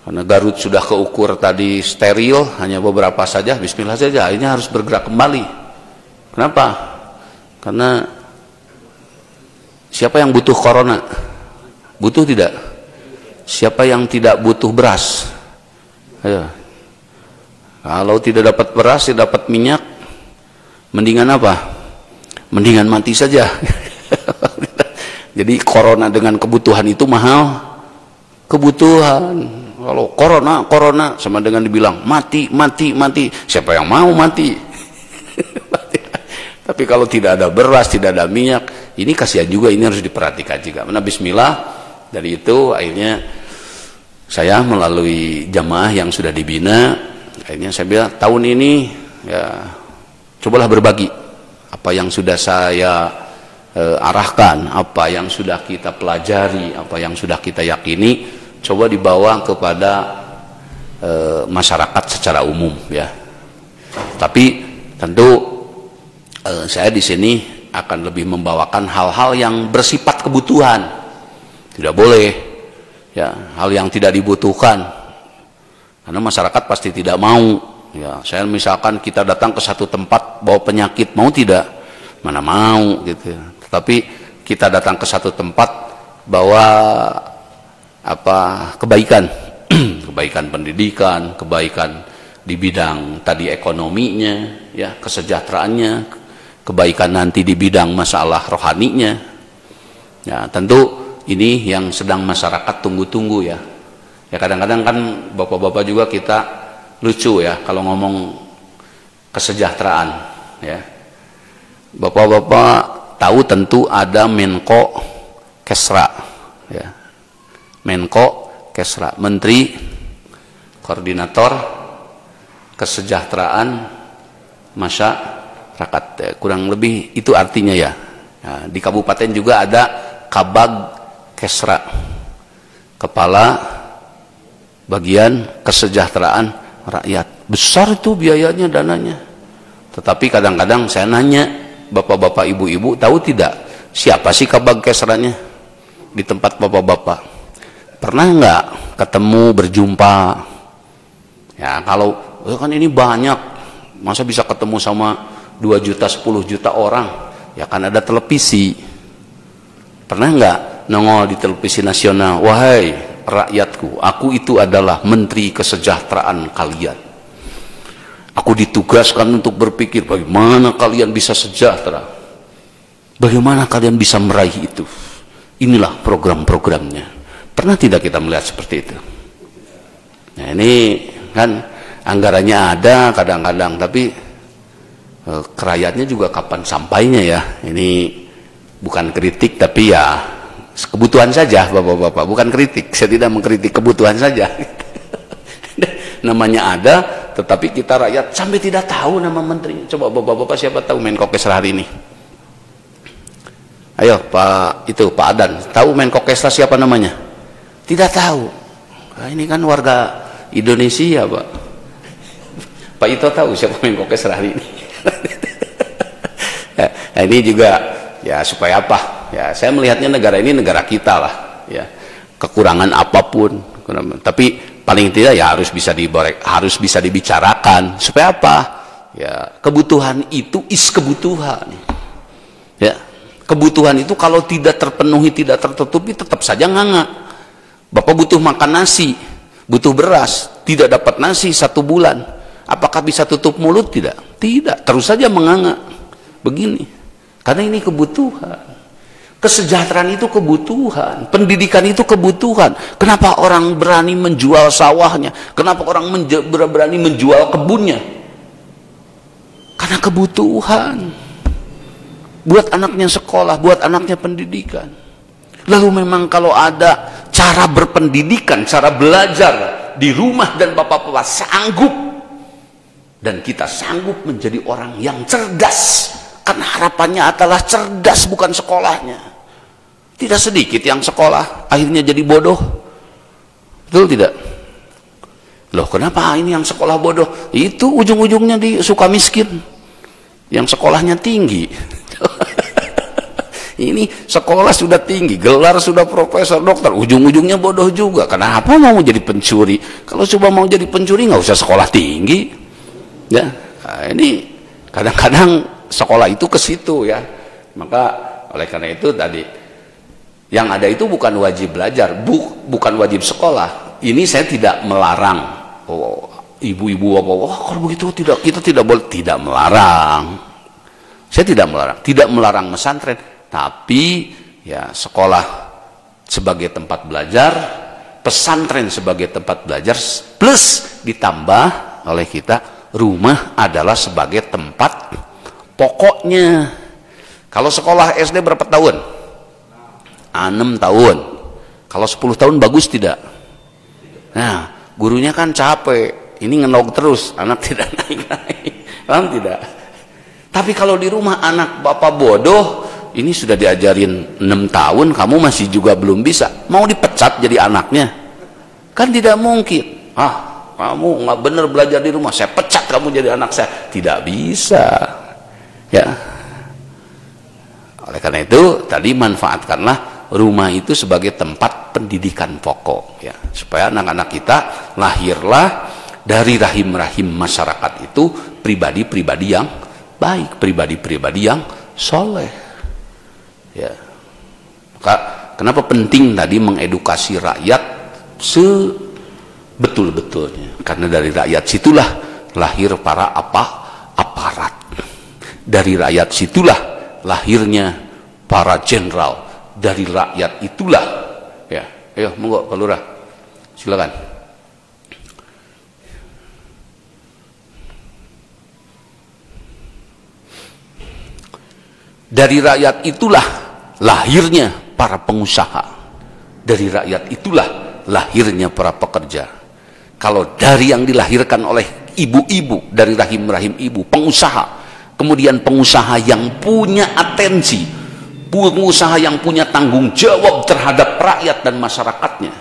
Karena Garut sudah keukur tadi steril, hanya beberapa saja, bismillah saja. Akhirnya harus bergerak kembali. Kenapa? Karena siapa yang butuh corona? Butuh tidak? Siapa yang tidak butuh beras? Ayo. Kalau tidak dapat beras, tidak dapat minyak, mendingan apa? Mendingan mati saja. Jadi corona dengan kebutuhan itu mahal. Kebutuhan. Kalau corona sama dengan dibilang mati. Siapa yang mau mati? Tapi kalau tidak ada beras, tidak ada minyak, ini kasihan juga, ini harus diperhatikan juga. Nah, bismillah, dari itu akhirnya saya melalui jamaah yang sudah dibina, akhirnya saya bilang tahun ini ya cobalah berbagi apa yang sudah saya arahkan, apa yang sudah kita pelajari, apa yang sudah kita yakini, coba dibawa kepada masyarakat secara umum, ya. Tapi tentu saya di sini akan lebih membawakan hal-hal yang bersifat kebutuhan. Tidak boleh, ya, hal yang tidak dibutuhkan. Karena masyarakat pasti tidak mau. Ya, saya misalkan kita datang ke satu tempat bawa penyakit, mau tidak? Mana mau, gitu. Tetapi kita datang ke satu tempat bawa kebaikan, kebaikan pendidikan, kebaikan di bidang tadi ekonominya, ya, kesejahteraannya, kebaikan nanti di bidang masalah rohaninya. Ya, tentu ini yang sedang masyarakat tunggu-tunggu, ya. Ya, kadang-kadang kan bapak-bapak juga kita lucu, ya, kalau ngomong kesejahteraan, ya. Bapak-bapak tahu tentu ada Menko Kesra, ya. Menko Kesra, Menteri Koordinator Kesejahteraan Masyarakat, kurang lebih itu artinya, ya. Nah, di kabupaten juga ada Kabag Kesra, kepala bagian kesejahteraan rakyat. Besar itu biayanya, dananya. Tetapi kadang-kadang saya nanya, bapak-bapak, ibu-ibu, tahu tidak siapa sih Kabag Kesranya di tempat bapak-bapak? Pernah nggak ketemu, berjumpa? Ya kalau kan ini banyak, masa bisa ketemu sama 2 juta, 10 juta orang? Ya kan ada televisi. Pernah nggak nongol di televisi nasional, wahai rakyatku, aku itu adalah menteri kesejahteraan kalian. Aku ditugaskan untuk berpikir bagaimana kalian bisa sejahtera, bagaimana kalian bisa meraih itu. Inilah program-programnya. Pernah tidak kita melihat seperti itu? Nah ini kan anggarannya ada kadang-kadang, tapi kerakyatnya juga kapan sampainya ya. Ini bukan kritik, tapi ya kebutuhan saja bapak-bapak, bukan kritik. Saya tidak mengkritik, kebutuhan saja. Namanya ada, tetapi kita rakyat sampai tidak tahu nama menteri. Coba bapak-bapak siapa tahu Menko Kesra hari ini? Ayo Pak Adan, tahu Menko Kesra siapa namanya? Tidak tahu. Nah, ini kan warga Indonesia, Pak. Pak Ito tahu siapa Menko Kesra hari ini? Nah, ini juga ya supaya apa? Ya saya melihatnya negara ini negara kita lah. Ya kekurangan apapun, tapi paling tidak ya harus bisa dibicarakan. Supaya apa? Ya kebutuhan itu kebutuhan. Ya kebutuhan itu kalau tidak terpenuhi, tidak tertutupi, tetap saja nganga. Bapak butuh makan nasi, butuh beras, tidak dapat nasi 1 bulan. Apakah bisa tutup mulut? Tidak. Tidak, terus saja menganga. Begini. Karena ini kebutuhan. Kesejahteraan itu kebutuhan. Pendidikan itu kebutuhan. Kenapa orang berani menjual sawahnya? Kenapa orang berani menjual kebunnya? Karena kebutuhan. Buat anaknya sekolah, buat anaknya pendidikan. Lalu memang kalau ada cara berpendidikan, cara belajar di rumah dan bapak-bapak sanggup, dan kita sanggup menjadi orang yang cerdas, karena harapannya adalah cerdas, bukan sekolahnya. Tidak sedikit yang sekolah akhirnya jadi bodoh. Betul tidak? Loh kenapa ini yang sekolah bodoh? Itu ujung-ujungnya suka miskin. Yang sekolahnya tinggi. Ini sekolah sudah tinggi, gelar sudah profesor, dokter, ujung-ujungnya bodoh juga. Kenapa mau jadi pencuri? Kalau coba mau jadi pencuri nggak usah sekolah tinggi. Ya, nah, ini kadang-kadang sekolah itu ke situ ya. Maka oleh karena itu tadi yang ada itu bukan wajib belajar, bukan wajib sekolah. Ini saya tidak melarang. Oh, ibu-ibu kalau begitu kita tidak boleh, tidak melarang. Saya tidak melarang pesantren, tapi ya sekolah sebagai tempat belajar, pesantren sebagai tempat belajar, plus ditambah oleh kita rumah adalah sebagai tempat pokoknya. Kalau sekolah SD berapa tahun? 6 tahun. Kalau 10 tahun bagus tidak? Nah, gurunya kan capek. Ini ngenog terus, anak tidak naik-naik. Paham tidak? Tapi kalau di rumah anak bapak bodoh, ini sudah diajarin 6 tahun, kamu masih juga belum bisa. Mau dipecat jadi anaknya? Kan tidak mungkin. Kamu nggak benar belajar di rumah, saya pecat kamu jadi anak saya. Tidak bisa. Ya. Oleh karena itu, tadi manfaatkanlah rumah itu sebagai tempat pendidikan pokok. Ya. Supaya anak-anak kita lahirlah dari rahim-rahim masyarakat itu pribadi-pribadi yang baik, pribadi-pribadi yang soleh. Ya. Maka kenapa penting tadi mengedukasi rakyat sebetul-betulnya? Karena dari rakyat situlah lahir para aparat. Dari rakyat situlah lahirnya para jenderal. Dari rakyat itulah, ya. Ayo, monggo Pak Lurah, silakan. Dari rakyat itulah lahirnya para pengusaha. Dari rakyat itulah lahirnya para pekerja. Kalau dari yang dilahirkan oleh ibu-ibu, dari rahim-rahim ibu, pengusaha, kemudian pengusaha yang punya atensi, pengusaha yang punya tanggung jawab terhadap rakyat dan masyarakatnya,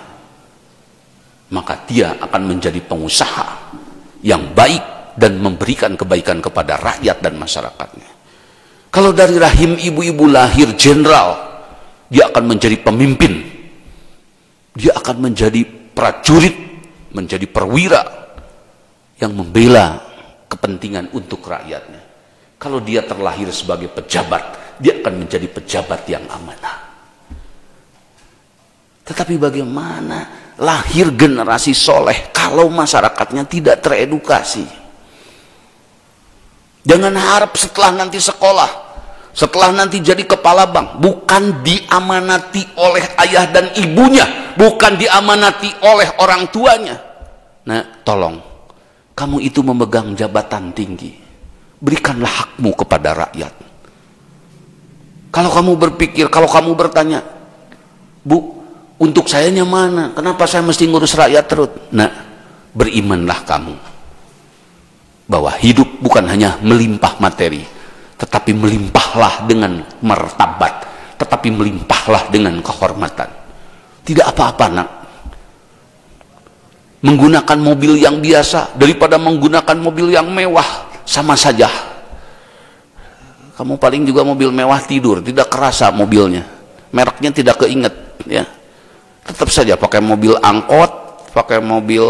maka dia akan menjadi pengusaha yang baik dan memberikan kebaikan kepada rakyat dan masyarakatnya. Kalau dari rahim ibu-ibu lahir jenderal, dia akan menjadi pemimpin, dia akan menjadi prajurit, menjadi perwira yang membela kepentingan untuk rakyatnya. Kalau dia terlahir sebagai pejabat, dia akan menjadi pejabat yang amanah. Tetapi bagaimana lahir generasi soleh kalau masyarakatnya tidak teredukasi? Jangan harap setelah nanti sekolah, setelah nanti jadi kepala bank, bukan diamanati oleh ayah dan ibunya, bukan diamanati oleh orang tuanya. Nah, tolong, kamu itu memegang jabatan tinggi, berikanlah hakmu kepada rakyat. Kalau kamu berpikir, kalau kamu bertanya, Bu, untuk sayanya mana? Kenapa saya mesti ngurus rakyat terus? Nah, berimanlah kamu bahwa hidup bukan hanya melimpah materi, tetapi melimpahlah dengan martabat, tetapi melimpahlah dengan kehormatan. Tidak apa-apa, nak, menggunakan mobil yang biasa daripada menggunakan mobil yang mewah, sama saja. Kamu paling juga mobil mewah tidur, tidak kerasa mobilnya, mereknya tidak keinget, ya. Tetap saja pakai mobil angkot, pakai mobil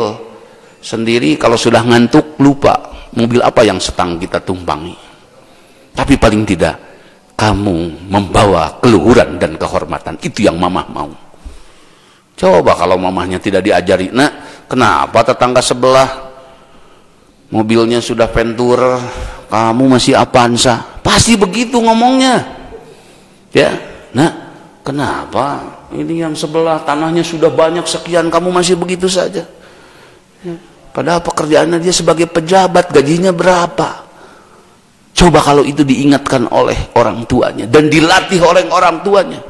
sendiri, kalau sudah ngantuk lupa mobil apa yang sedang kita tumpangi. Tapi paling tidak kamu membawa keluhuran dan kehormatan. Itu yang mamah mau. Coba kalau mamahnya tidak diajari, nak, kenapa tetangga sebelah mobilnya sudah Venturer, kamu masih Avanza? Pasti begitu ngomongnya, ya. Nah, kenapa ini yang sebelah tanahnya sudah banyak sekian, kamu masih begitu saja? Ya. Padahal pekerjaannya dia sebagai pejabat, gajinya berapa? Coba kalau itu diingatkan oleh orang tuanya dan dilatih oleh orang tuanya,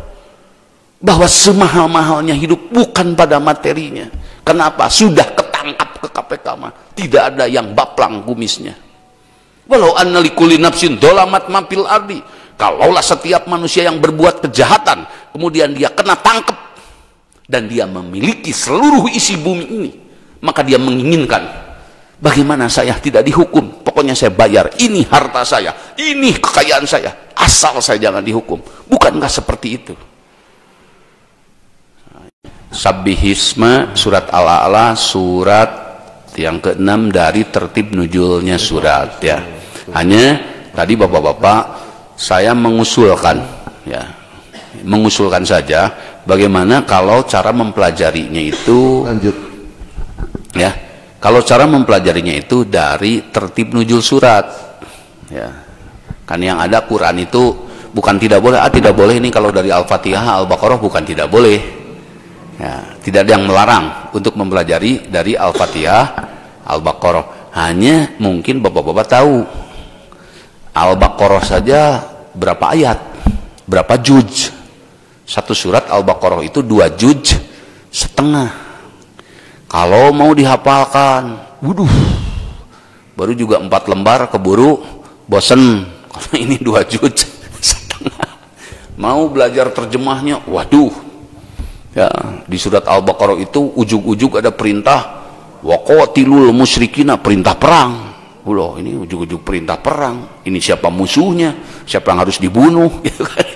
bahwa semahal-mahalnya hidup bukan pada materinya. Kenapa? Sudah ketangkap ke KPK mah, tidak ada yang baplang kumisnya. Walau anna likulli nafsin dolamat mapil ardi, kalaulah setiap manusia yang berbuat kejahatan kemudian dia kena tangkap dan dia memiliki seluruh isi bumi ini, maka dia menginginkan, bagaimana saya tidak dihukum, pokoknya saya bayar, ini harta saya, ini kekayaan saya, asal saya jangan dihukum. Bukankah seperti itu? Sabbihisma surat Al-A'la, surat yang ke-6 dari tertib nuzulnya surat, ya. Hanya tadi bapak-bapak saya mengusulkan, ya, mengusulkan saja bagaimana kalau cara mempelajarinya itu, lanjut, ya, kalau cara mempelajarinya itu dari tertib nuzul surat, ya. Kan yang ada Quran itu bukan tidak boleh, tidak boleh ini kalau dari Al-Fatihah, Al-Baqarah, bukan tidak boleh, ya, tidak ada yang melarang untuk mempelajari dari Al-Fatihah, Al-Baqarah. Hanya mungkin bapak-bapak tahu Al-Baqarah saja berapa ayat, berapa juz. Satu surat Al-Baqarah itu 2,5 juz. Kalau mau dihafalkan, waduh, baru juga 4 lembar keburu bosen. Kalau ini 2,5 juz. Mau belajar terjemahnya, waduh, ya, di surat Al-Baqarah itu ujug-ujug ada perintah waqatilul musyrikina, perintah perang. Loh, ini ujug-ujug perintah perang. Ini siapa musuhnya, siapa yang harus dibunuh, gitu kan.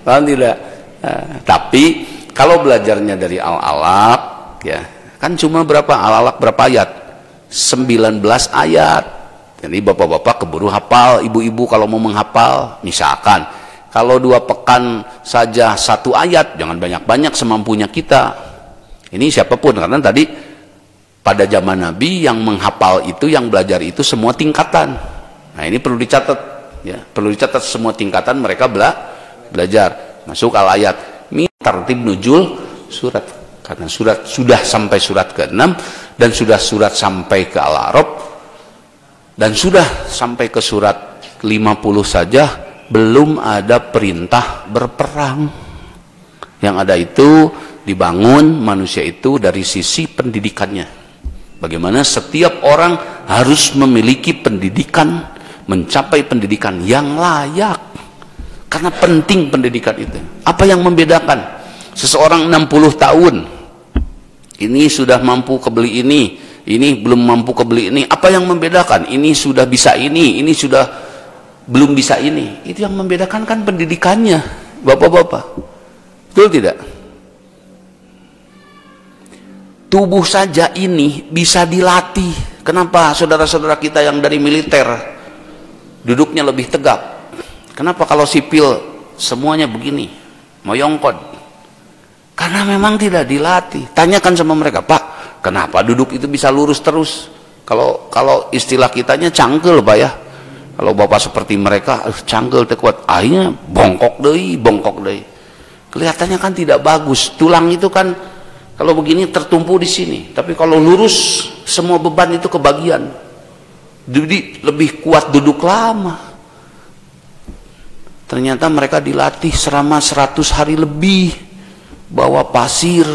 Paham tidak? Tapi kalau belajarnya dari Al-Alaq, ya, kan cuma berapa Al-Alaq, berapa ayat? 19 ayat. Jadi bapak-bapak keburu hafal, ibu-ibu kalau mau menghafal, misalkan kalau 2 pekan saja 1 ayat, jangan banyak-banyak, semampunya kita. Ini siapapun, karena tadi pada zaman Nabi yang menghafal itu, yang belajar itu semua tingkatan. Nah, ini perlu dicatat, ya, perlu dicatat semua tingkatan mereka belajar. Masuk al ayat tertib nuzul surat, karena surat sudah sampai surat ke-6 dan sudah surat sampai ke Al-A'raf dan sudah sampai ke surat 50 saja belum ada perintah berperang. Yang ada itu dibangun manusia itu dari sisi pendidikannya. Bagaimana setiap orang harus memiliki pendidikan, mencapai pendidikan yang layak. Karena penting pendidikan itu. Apa yang membedakan seseorang 60 tahun ini sudah mampu kebeli ini belum mampu kebeli ini? Apa yang membedakan? Ini sudah bisa ini sudah belum bisa ini. Itu yang membedakan kan pendidikannya, bapak-bapak. Betul tidak? Tubuh saja ini bisa dilatih. Kenapa saudara-saudara kita yang dari militer duduknya lebih tegap? Kenapa kalau sipil semuanya begini, moyongkod? Karena memang tidak dilatih. Tanyakan sama mereka, Pak, kenapa duduk itu bisa lurus terus? Kalau istilah kitanya cangkel, Pak ya. Kalau bapak seperti mereka, cangkel kuat, akhirnya bongkok deh. Kelihatannya kan tidak bagus. Tulang itu kan kalau begini tertumpu di sini, tapi kalau lurus semua beban itu kebagian. Jadi lebih kuat duduk lama. Ternyata mereka dilatih selama 100 hari lebih, bawa pasir,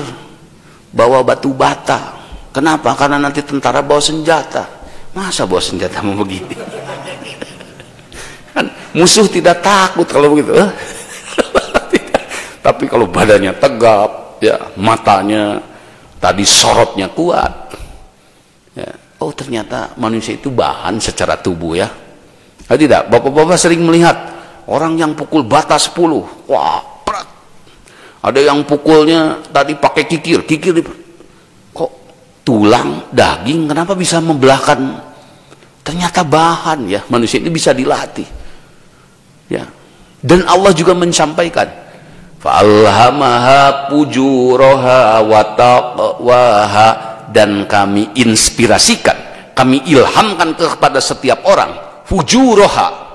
bawa batu bata. Kenapa? Karena nanti tentara bawa senjata. Masa bawa senjata mau begini? Kan musuh tidak takut kalau begitu. Tapi kalau badannya tegap, ya matanya tadi sorotnya kuat, ya, oh ternyata manusia itu bahan secara tubuh ya. Nah, tidak, bapak-bapak sering melihat orang yang pukul bata 10, wah berat. Ada yang pukulnya tadi pakai kikir kok tulang daging kenapa bisa membelahkan? Ternyata bahan ya, manusia ini bisa dilatih ya. Dan Allah juga menyampaikan fa'alhamaha fujuraha wa taqwaha, dan kami inspirasikan, kami ilhamkan kepada setiap orang fujuraha,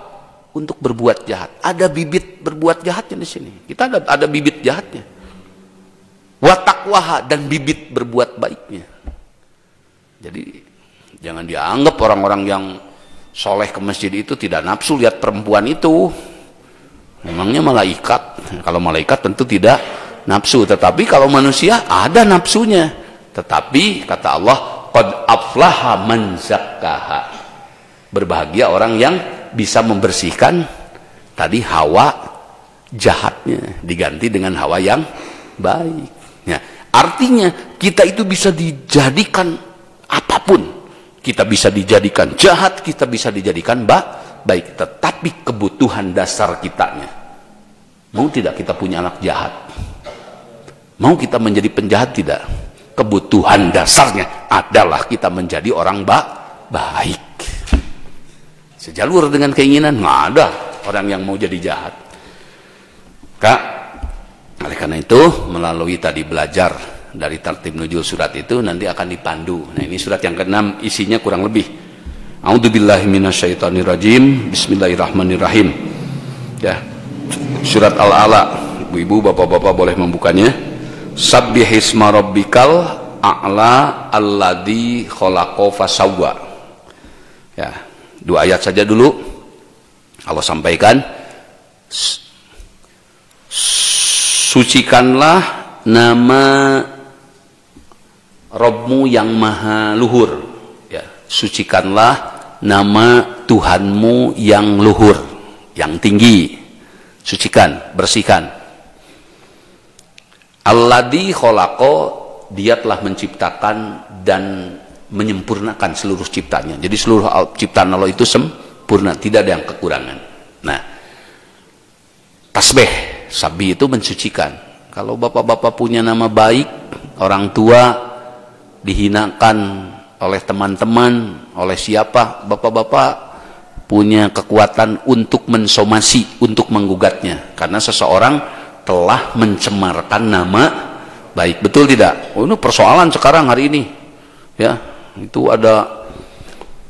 untuk berbuat jahat. Ada bibit berbuat jahatnya di sini. Kita ada bibit jahatnya. Wa taqwaha, dan bibit berbuat baiknya. Jadi jangan dianggap orang-orang yang soleh ke masjid itu tidak nafsu lihat perempuan itu. Memangnya malaikat? Kalau malaikat tentu tidak nafsu, tetapi kalau manusia ada nafsunya. Tetapi kata Allah, qad aflaha man zakkaha. Berbahagia orang yang bisa membersihkan tadi hawa jahatnya diganti dengan hawa yang baik. Ya, artinya kita itu bisa dijadikan apapun. Kita bisa dijadikan jahat, kita bisa dijadikan baik, tetapi kebutuhan dasar kitanya, mau tidak kita punya anak jahat, mau kita menjadi penjahat, tidak, kebutuhan dasarnya adalah kita menjadi orang baik. Sejalur dengan keinginan nggak ada orang yang mau jadi jahat. Kak, oleh karena itu melalui tadi belajar dari tartib nuzul surat itu nanti akan dipandu. Nah ini surat yang ke-6 isinya kurang lebih. A'udzubillahi minasyaitonirrajim. Bismillahirrahmanirrahim. Ya. Surat Al-A'la. Ibu-ibu, bapak-bapak boleh membukanya. Sabbihisma rabbikal a'la alladzi khalaqa fasawwa. Ya, 2 ayat saja dulu. Allah sampaikan, sucikanlah nama Rabbmu yang maha luhur. Ya, sucikanlah nama Tuhanmu yang luhur, yang tinggi. Sucikan, bersihkan. Alladzi khalaqa, dia telah menciptakan dan menyempurnakan seluruh ciptanya. Jadi seluruh ciptaan Allah itu sempurna, tidak ada yang kekurangan. Nah, tasbih, sabi itu mensucikan. Kalau bapak-bapak punya nama baik, orang tua dihinakan oleh teman-teman, oleh siapa, bapak-bapak punya kekuatan untuk mensomasi, untuk menggugatnya, karena seseorang telah mencemarkan nama baik. Betul tidak? Oh, ini persoalan sekarang hari ini ya, itu ada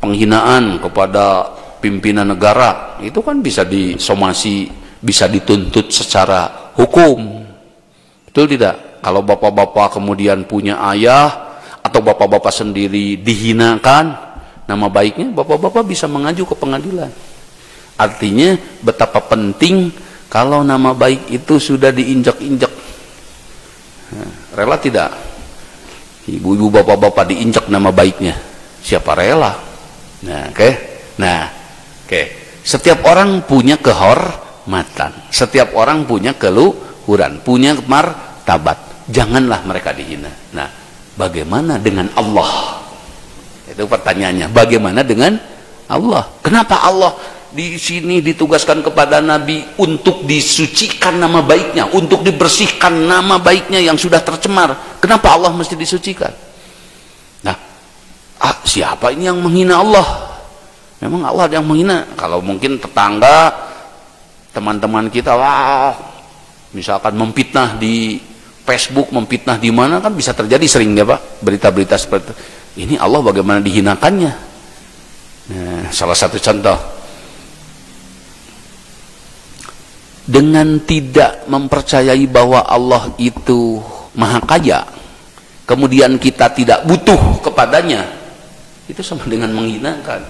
penghinaan kepada pimpinan negara, itu kan bisa disomasi, bisa dituntut secara hukum. Betul tidak? Kalau bapak-bapak kemudian punya ayah atau bapak-bapak sendiri dihinakan nama baiknya, bapak-bapak bisa mengaju ke pengadilan. Artinya betapa penting kalau nama baik itu sudah diinjak-injak. Nah, rela tidak? Ibu-ibu, bapak-bapak diinjak nama baiknya, siapa rela? Nah, oke. Setiap orang punya matan. Setiap orang punya keluhuran, punya martabat. Janganlah mereka dihina. Nah, bagaimana dengan Allah? Itu pertanyaannya. Bagaimana dengan Allah? Kenapa Allah di sini ditugaskan kepada Nabi untuk disucikan nama baiknya, untuk dibersihkan nama baiknya yang sudah tercemar? Kenapa Allah mesti disucikan? Nah, siapa ini yang menghina Allah? Memang Allah yang menghina? Kalau mungkin tetangga, teman-teman kita, wah, misalkan memfitnah di Facebook, memfitnah di mana, kan bisa terjadi sering ya Pak, berita-berita seperti itu. Ini Allah bagaimana dihinakannya? Nah, salah satu contoh, dengan tidak mempercayai bahwa Allah itu maha kaya, kemudian kita tidak butuh kepadanya, itu sama dengan menghinakan.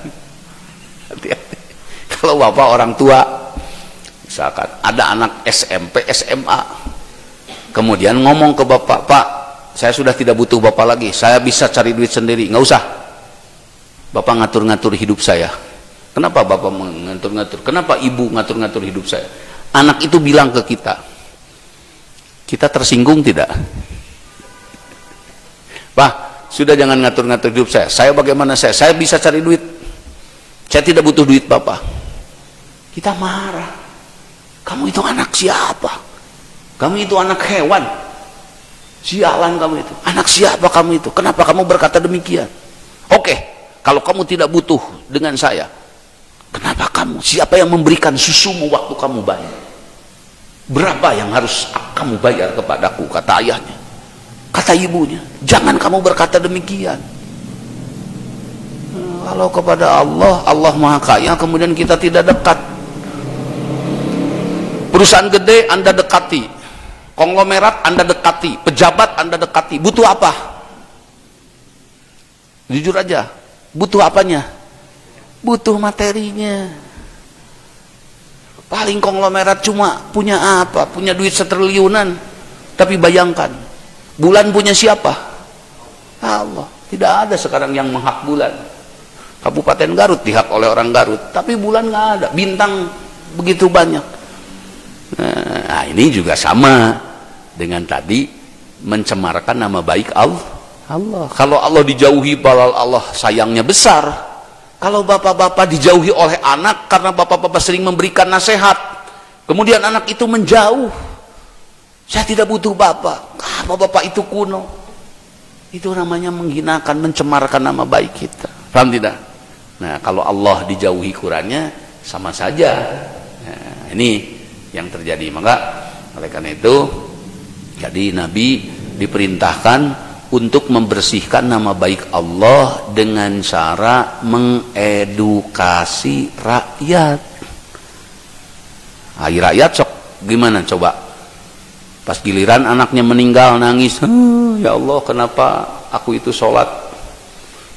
Hati-hati. Kalau bapak orang tua, misalkan ada anak SMP, SMA, kemudian ngomong ke bapak, Pak, saya sudah tidak butuh bapak lagi, saya bisa cari duit sendiri, nggak usah bapak ngatur-ngatur hidup saya. Kenapa bapak mengatur-ngatur? Kenapa ibu ngatur-ngatur hidup saya? Anak itu bilang ke kita, kita tersinggung tidak? Pak, sudah jangan ngatur-ngatur hidup saya bagaimana saya bisa cari duit, saya tidak butuh duit bapak. Kita marah, kamu itu anak siapa? Kamu itu anak hewan, sialan kamu itu, anak siapa kamu itu? Kenapa kamu berkata demikian? Oke, kalau kamu tidak butuh dengan saya, kenapa kamu? Siapa yang memberikan susumu waktu kamu bayi? Berapa yang harus kamu bayar kepadaku? Kata ayahnya, kata ibunya, jangan kamu berkata demikian. Kalau kepada Allah, Allah maha kaya, kemudian kita tidak dekat. Perusahaan gede Anda dekati, konglomerat Anda dekati, pejabat Anda dekati, butuh apa? Jujur aja, butuh apanya? Butuh materinya. Paling konglomerat cuma punya apa? Punya duit setriliunan. Tapi bayangkan, bulan punya siapa? Allah. Tidak ada sekarang yang menghak bulan. Kabupaten Garut dihak oleh orang Garut, tapi bulan nggak ada. Bintang begitu banyak. Nah, ini juga sama dengan tadi mencemarkan nama baik Allah. Kalau Allah dijauhi, padahal Allah sayangnya besar. Kalau bapak-bapak dijauhi oleh anak karena bapak-bapak sering memberikan nasihat, kemudian anak itu menjauh, saya tidak butuh bapak, bapak itu kuno, itu namanya menghinakan, mencemarkan nama baik kita. Paham tidak? Nah, kalau Allah dijauhi Qurannya, sama saja. Nah, ini yang terjadi. Maka oleh karena itu, jadi Nabi diperintahkan untuk membersihkan nama baik Allah dengan cara mengedukasi rakyat. Rakyat sok gimana coba? Pas giliran anaknya meninggal nangis, ya Allah kenapa aku itu sholat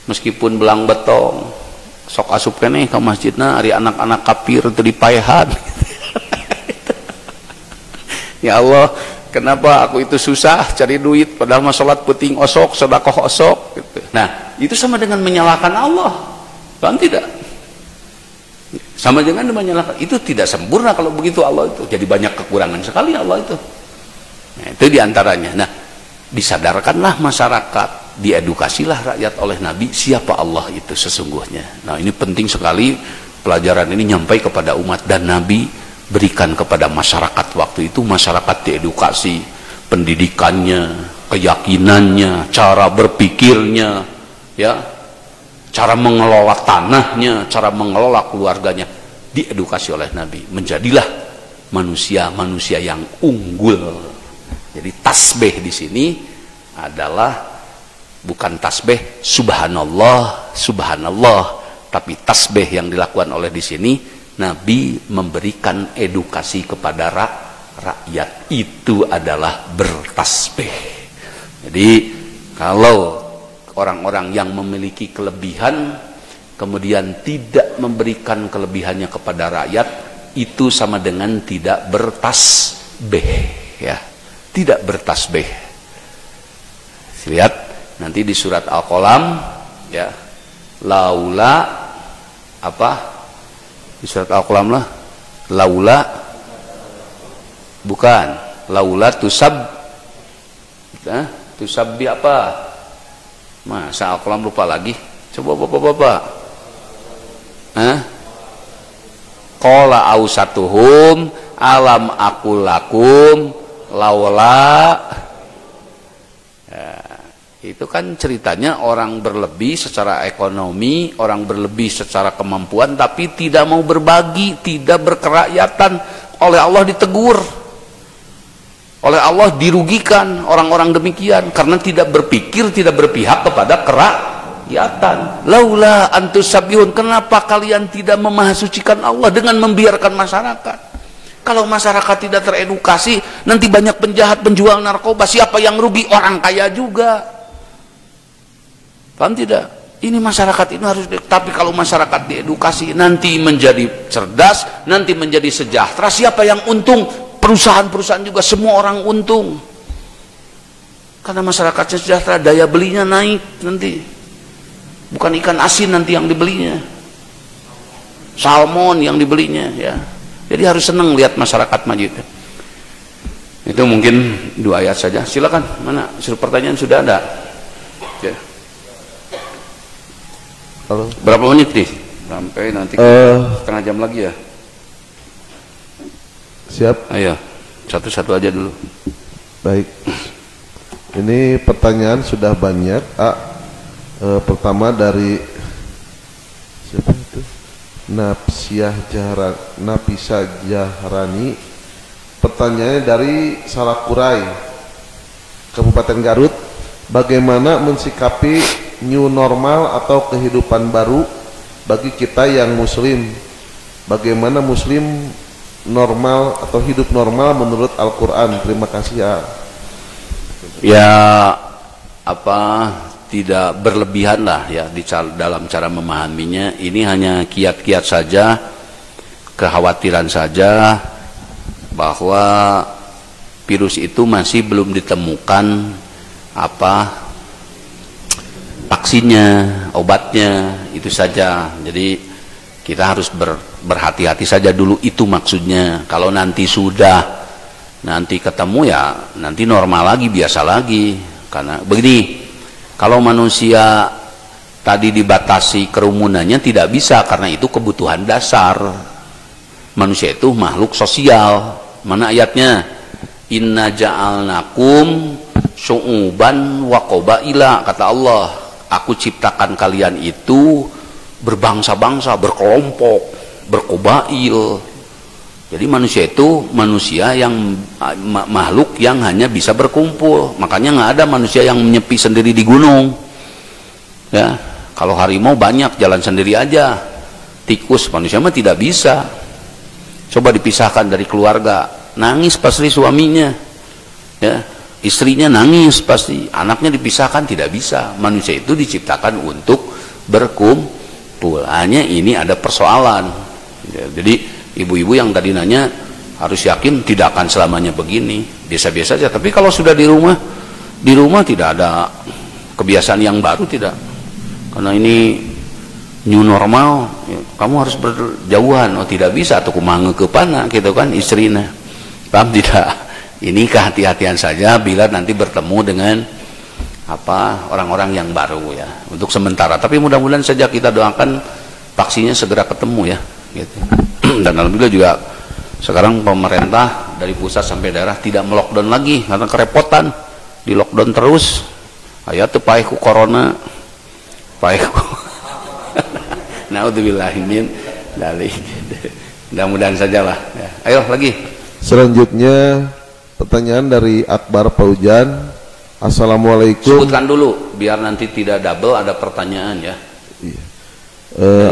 meskipun belang betong, sok asup keneh ke masjidna hari anak-anak kafir itu dipaehan. Ya Allah, kenapa aku itu susah cari duit padahal mah sholat puting osok, sedekah osok gitu. Nah, itu sama dengan menyalahkan Allah. Kan tidak? Sama dengan menyalahkan. Itu tidak sempurna kalau begitu Allah itu. Jadi banyak kekurangan sekali Allah itu. Nah, itu diantaranya. Nah, disadarkanlah masyarakat, diedukasilah rakyat oleh Nabi siapa Allah itu sesungguhnya. Nah, ini penting sekali pelajaran ini nyampai kepada umat, dan Nabi berikan kepada masyarakat waktu itu. Masyarakat diedukasi, pendidikannya, keyakinannya, cara berpikirnya, ya, cara mengelola tanahnya, cara mengelola keluarganya, diedukasi oleh Nabi. Menjadilah manusia-manusia yang unggul. Jadi tasbih di sini adalah bukan tasbih subhanallah, subhanallah, tapi tasbih yang dilakukan oleh di sini, Nabi memberikan edukasi kepada rakyat, itu adalah bertasbih. Jadi kalau orang-orang yang memiliki kelebihan kemudian tidak memberikan kelebihannya kepada rakyat, itu sama dengan tidak bertasbih, ya, tidak bertasbih. Lihat nanti di surat Al-Qalam, ya, laula apa? Di surat Al-Qalam lah, laula Bukan. Laula tusabbi apa? Masa Al-Quran lupa lagi? Coba bapak-bapak. Qala ausatuhum alam aqul lakum laula. Itu kan ceritanya orang berlebih secara ekonomi, orang berlebih secara kemampuan, tapi tidak mau berbagi, tidak berkerakyatan. Oleh Allah ditegur, oleh Allah dirugikan orang-orang demikian karena tidak berpikir, tidak berpihak kepada kerakyatan. Laula antusabbihun, kenapa kalian tidak memahasucikan Allah dengan membiarkan masyarakat? Kalau masyarakat tidak teredukasi, nanti banyak penjahat, penjual narkoba, siapa yang rugi? Orang kaya juga. Paham tidak? Ini masyarakat ini harus, tapi kalau masyarakat diedukasi, nanti menjadi cerdas, nanti menjadi sejahtera. Siapa yang untung? Perusahaan-perusahaan juga, semua orang untung. Karena masyarakatnya sejahtera, daya belinya naik nanti. Bukan ikan asin nanti yang dibelinya, salmon yang dibelinya, ya. Jadi harus senang lihat masyarakat maju itu. Itu mungkin 2 ayat saja. Silakan, mana? Pertanyaan sudah ada. Ya. Halo. Berapa menit nih? Sampai nanti setengah jam lagi ya. Siap. Ayo, satu-satu aja dulu. Baik. Ini pertanyaan sudah banyak. Pertama dari siapa itu? Nafisa Jahrani. Pertanyaannya dari Salakurai, Kabupaten Garut. Bagaimana mensikapi new normal atau kehidupan baru bagi kita yang muslim? Bagaimana muslim normal atau hidup normal menurut Al-Quran? Terima kasih ya. Ya, tidak berlebihan lah ya dalam cara memahaminya. Ini hanya kiat-kiat saja, kekhawatiran saja bahwa virus itu masih belum ditemukan vaksinnya, obatnya, itu saja. Jadi kita harus berhati-hati saja dulu, itu maksudnya. Kalau nanti ketemu ya nanti normal lagi, biasa lagi. Karena begini, kalau manusia tadi dibatasi kerumunannya tidak bisa, karena itu kebutuhan dasar. Manusia itu makhluk sosial. Mana ayatnya? Inna ja'alnakum syu'uban wa qabaila, kata Allah. Aku ciptakan kalian itu berbangsa-bangsa, berkelompok, berkobail. Jadi manusia itu makhluk yang hanya bisa berkumpul. Makanya nggak ada manusia yang menyepi sendiri di gunung. Ya, kalau harimau banyak jalan sendiri aja. Tikus, manusia mah tidak bisa. Coba dipisahkan dari keluarga, nangis pasti suaminya. Ya, istrinya nangis pasti, anaknya dipisahkan, tidak bisa. Manusia itu diciptakan untuk berkumpul. Hanya ini ada persoalan. Jadi ibu-ibu yang tadi nanya harus yakin tidak akan selamanya begini, biasa-biasa saja. Tapi kalau sudah di rumah tidak ada kebiasaan yang baru, tidak. Karena ini new normal, ya, kamu harus berjauhan. Oh tidak bisa, atau kumaha ngeukeupana gitu kan istrina. Paham tidak? Ini kehati-hatian saja bila nanti bertemu dengan orang-orang yang baru ya, untuk sementara. Tapi mudah-mudahan saja, kita doakan vaksinnya segera ketemu ya, gitu. Dan alhamdulillah juga sekarang pemerintah dari pusat sampai daerah tidak melockdown lagi karena kerepotan, di lockdown terus. Ayo tuh paeku corona, paeku. Naudzubillahimin dzalik. Mudah-mudahan sajalah. Ya. Ayo lagi. Selanjutnya pertanyaan dari Akbar Paujan. Assalamualaikum. Sebutkan dulu biar nanti tidak double ada pertanyaan ya. Iya.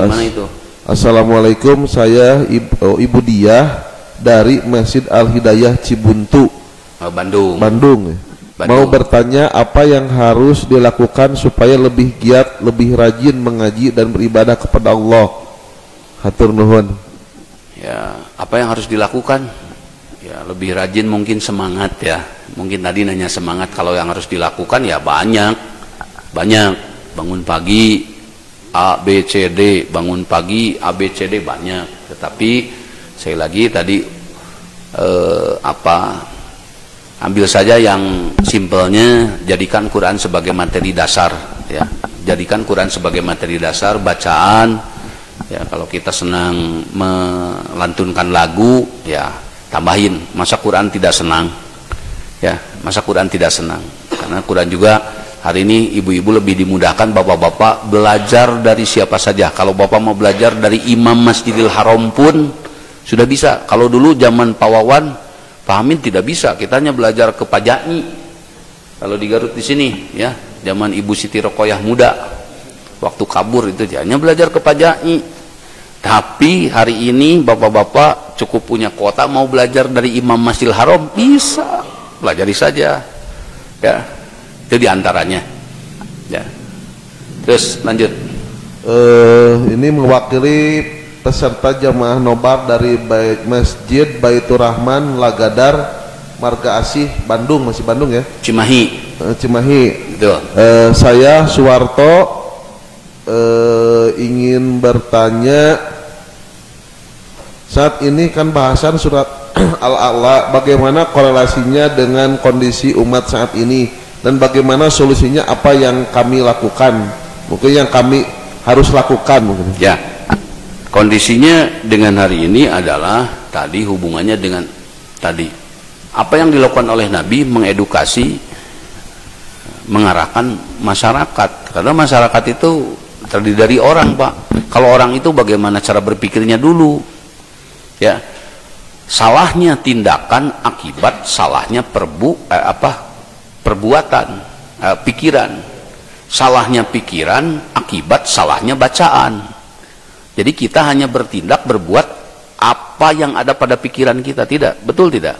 Mana itu? Assalamualaikum, saya Ibu Diah dari Masjid Al-Hidayah Cibuntu, Bandung. Bandung. Mau bertanya apa yang harus dilakukan supaya lebih giat, lebih rajin mengaji dan beribadah kepada Allah. Hatur nuhun. Ya, apa yang harus dilakukan? Ya, lebih rajin, mungkin semangat ya. Mungkin tadi nanya semangat, kalau yang harus dilakukan ya banyak. Bangun pagi A, B, C, D, bangun pagi A, B, C, D banyak. Tetapi sekali lagi tadi ambil saja yang simpelnya, jadikan Quran sebagai materi dasar, ya. Jadikan Quran sebagai materi dasar bacaan. Ya, kalau kita senang melantunkan lagu, ya tambahin. Masa Quran tidak senang? Ya, masa Quran tidak senang? Karena Quran juga hari ini ibu-ibu lebih dimudahkan, bapak-bapak belajar dari siapa saja. Kalau bapak mau belajar dari Imam Masjidil Haram pun sudah bisa. Kalau dulu zaman Pak Wawan, Pak Amin tidak bisa. Kita hanya belajar ke Pak Jai. Kalau di Garut di sini, ya, zaman Ibu Siti Rokoyah muda, waktu kabur itu hanya belajar ke Pak Jai. Tapi hari ini bapak-bapak cukup punya kuota, mau belajar dari Imam Masjidil Haram bisa, pelajari saja, ya. Itu diantaranya, ya. Terus lanjut. Ini mewakili peserta jamaah nobar dari Masjid Baitur Rahman Lagadar, Marga Asih, Bandung, masih Bandung ya? Cimahi. Cimahi. Betul. Saya Suwarto ingin bertanya, saat ini kan bahasan surat Al-A'la, bagaimana korelasinya dengan kondisi umat saat ini dan bagaimana solusinya, apa yang kami lakukan, mungkin yang kami harus lakukan mungkin. Ya, kondisinya dengan hari ini adalah tadi hubungannya dengan tadi apa yang dilakukan oleh Nabi, mengedukasi, mengarahkan masyarakat, karena masyarakat itu terdiri dari orang, Pak. Kalau orang itu bagaimana cara berpikirnya dulu, ya. Salahnya tindakan akibat salahnya perbuatan, pikiran. Salahnya pikiran akibat salahnya bacaan. Jadi kita hanya bertindak, berbuat apa yang ada pada pikiran kita, tidak, betul tidak?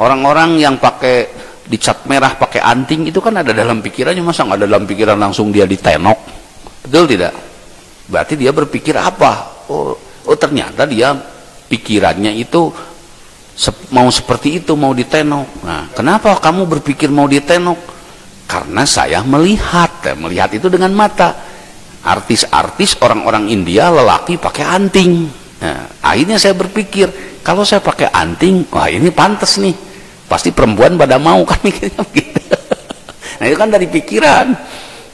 Orang-orang yang pakai dicat merah, pakai anting, itu kan ada dalam pikirannya, masa nggak ada dalam pikiran langsung dia ditenok, betul tidak? Berarti dia berpikir apa? Oh ternyata dia pikirannya itu mau seperti itu, mau ditenok. Nah, kenapa kamu berpikir mau ditenok? Karena saya melihat itu dengan mata. Artis-artis orang-orang India, lelaki pakai anting. Nah, akhirnya saya berpikir, kalau saya pakai anting, wah ini pantas nih, pasti perempuan pada mau, kan mikirnya begitu. Nah, itu kan dari pikiran.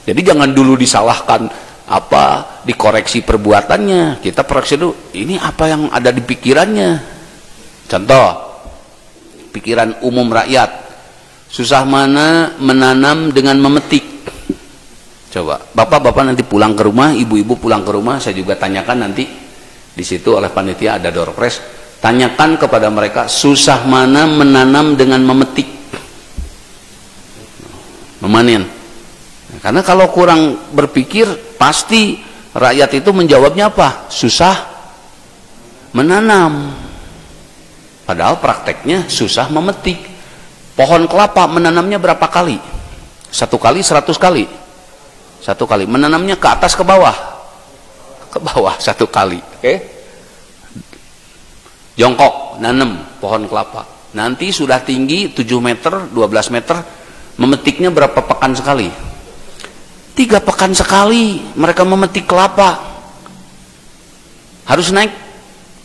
Jadi jangan dulu disalahkan, dikoreksi perbuatannya. Kita koreksi dulu, ini apa yang ada di pikirannya. Contoh, pikiran umum rakyat, susah mana menanam dengan memetik. Coba bapak-bapak nanti pulang ke rumah, ibu-ibu pulang ke rumah, saya juga tanyakan nanti di situ oleh panitia, ada door prize, tanyakan kepada mereka, susah mana menanam dengan memetik, memanen. Karena kalau kurang berpikir, pasti rakyat itu menjawabnya apa? Susah menanam. Padahal prakteknya susah memetik. Pohon kelapa menanamnya berapa kali? 1 kali, 100 kali? 1 kali. Menanamnya ke atas, ke bawah? Ke bawah 1 kali. Oke? Jongkok, nanam pohon kelapa. Nanti sudah tinggi 7 meter, 12 meter, memetiknya berapa pekan sekali? 3 pekan sekali mereka memetik kelapa. Harus naik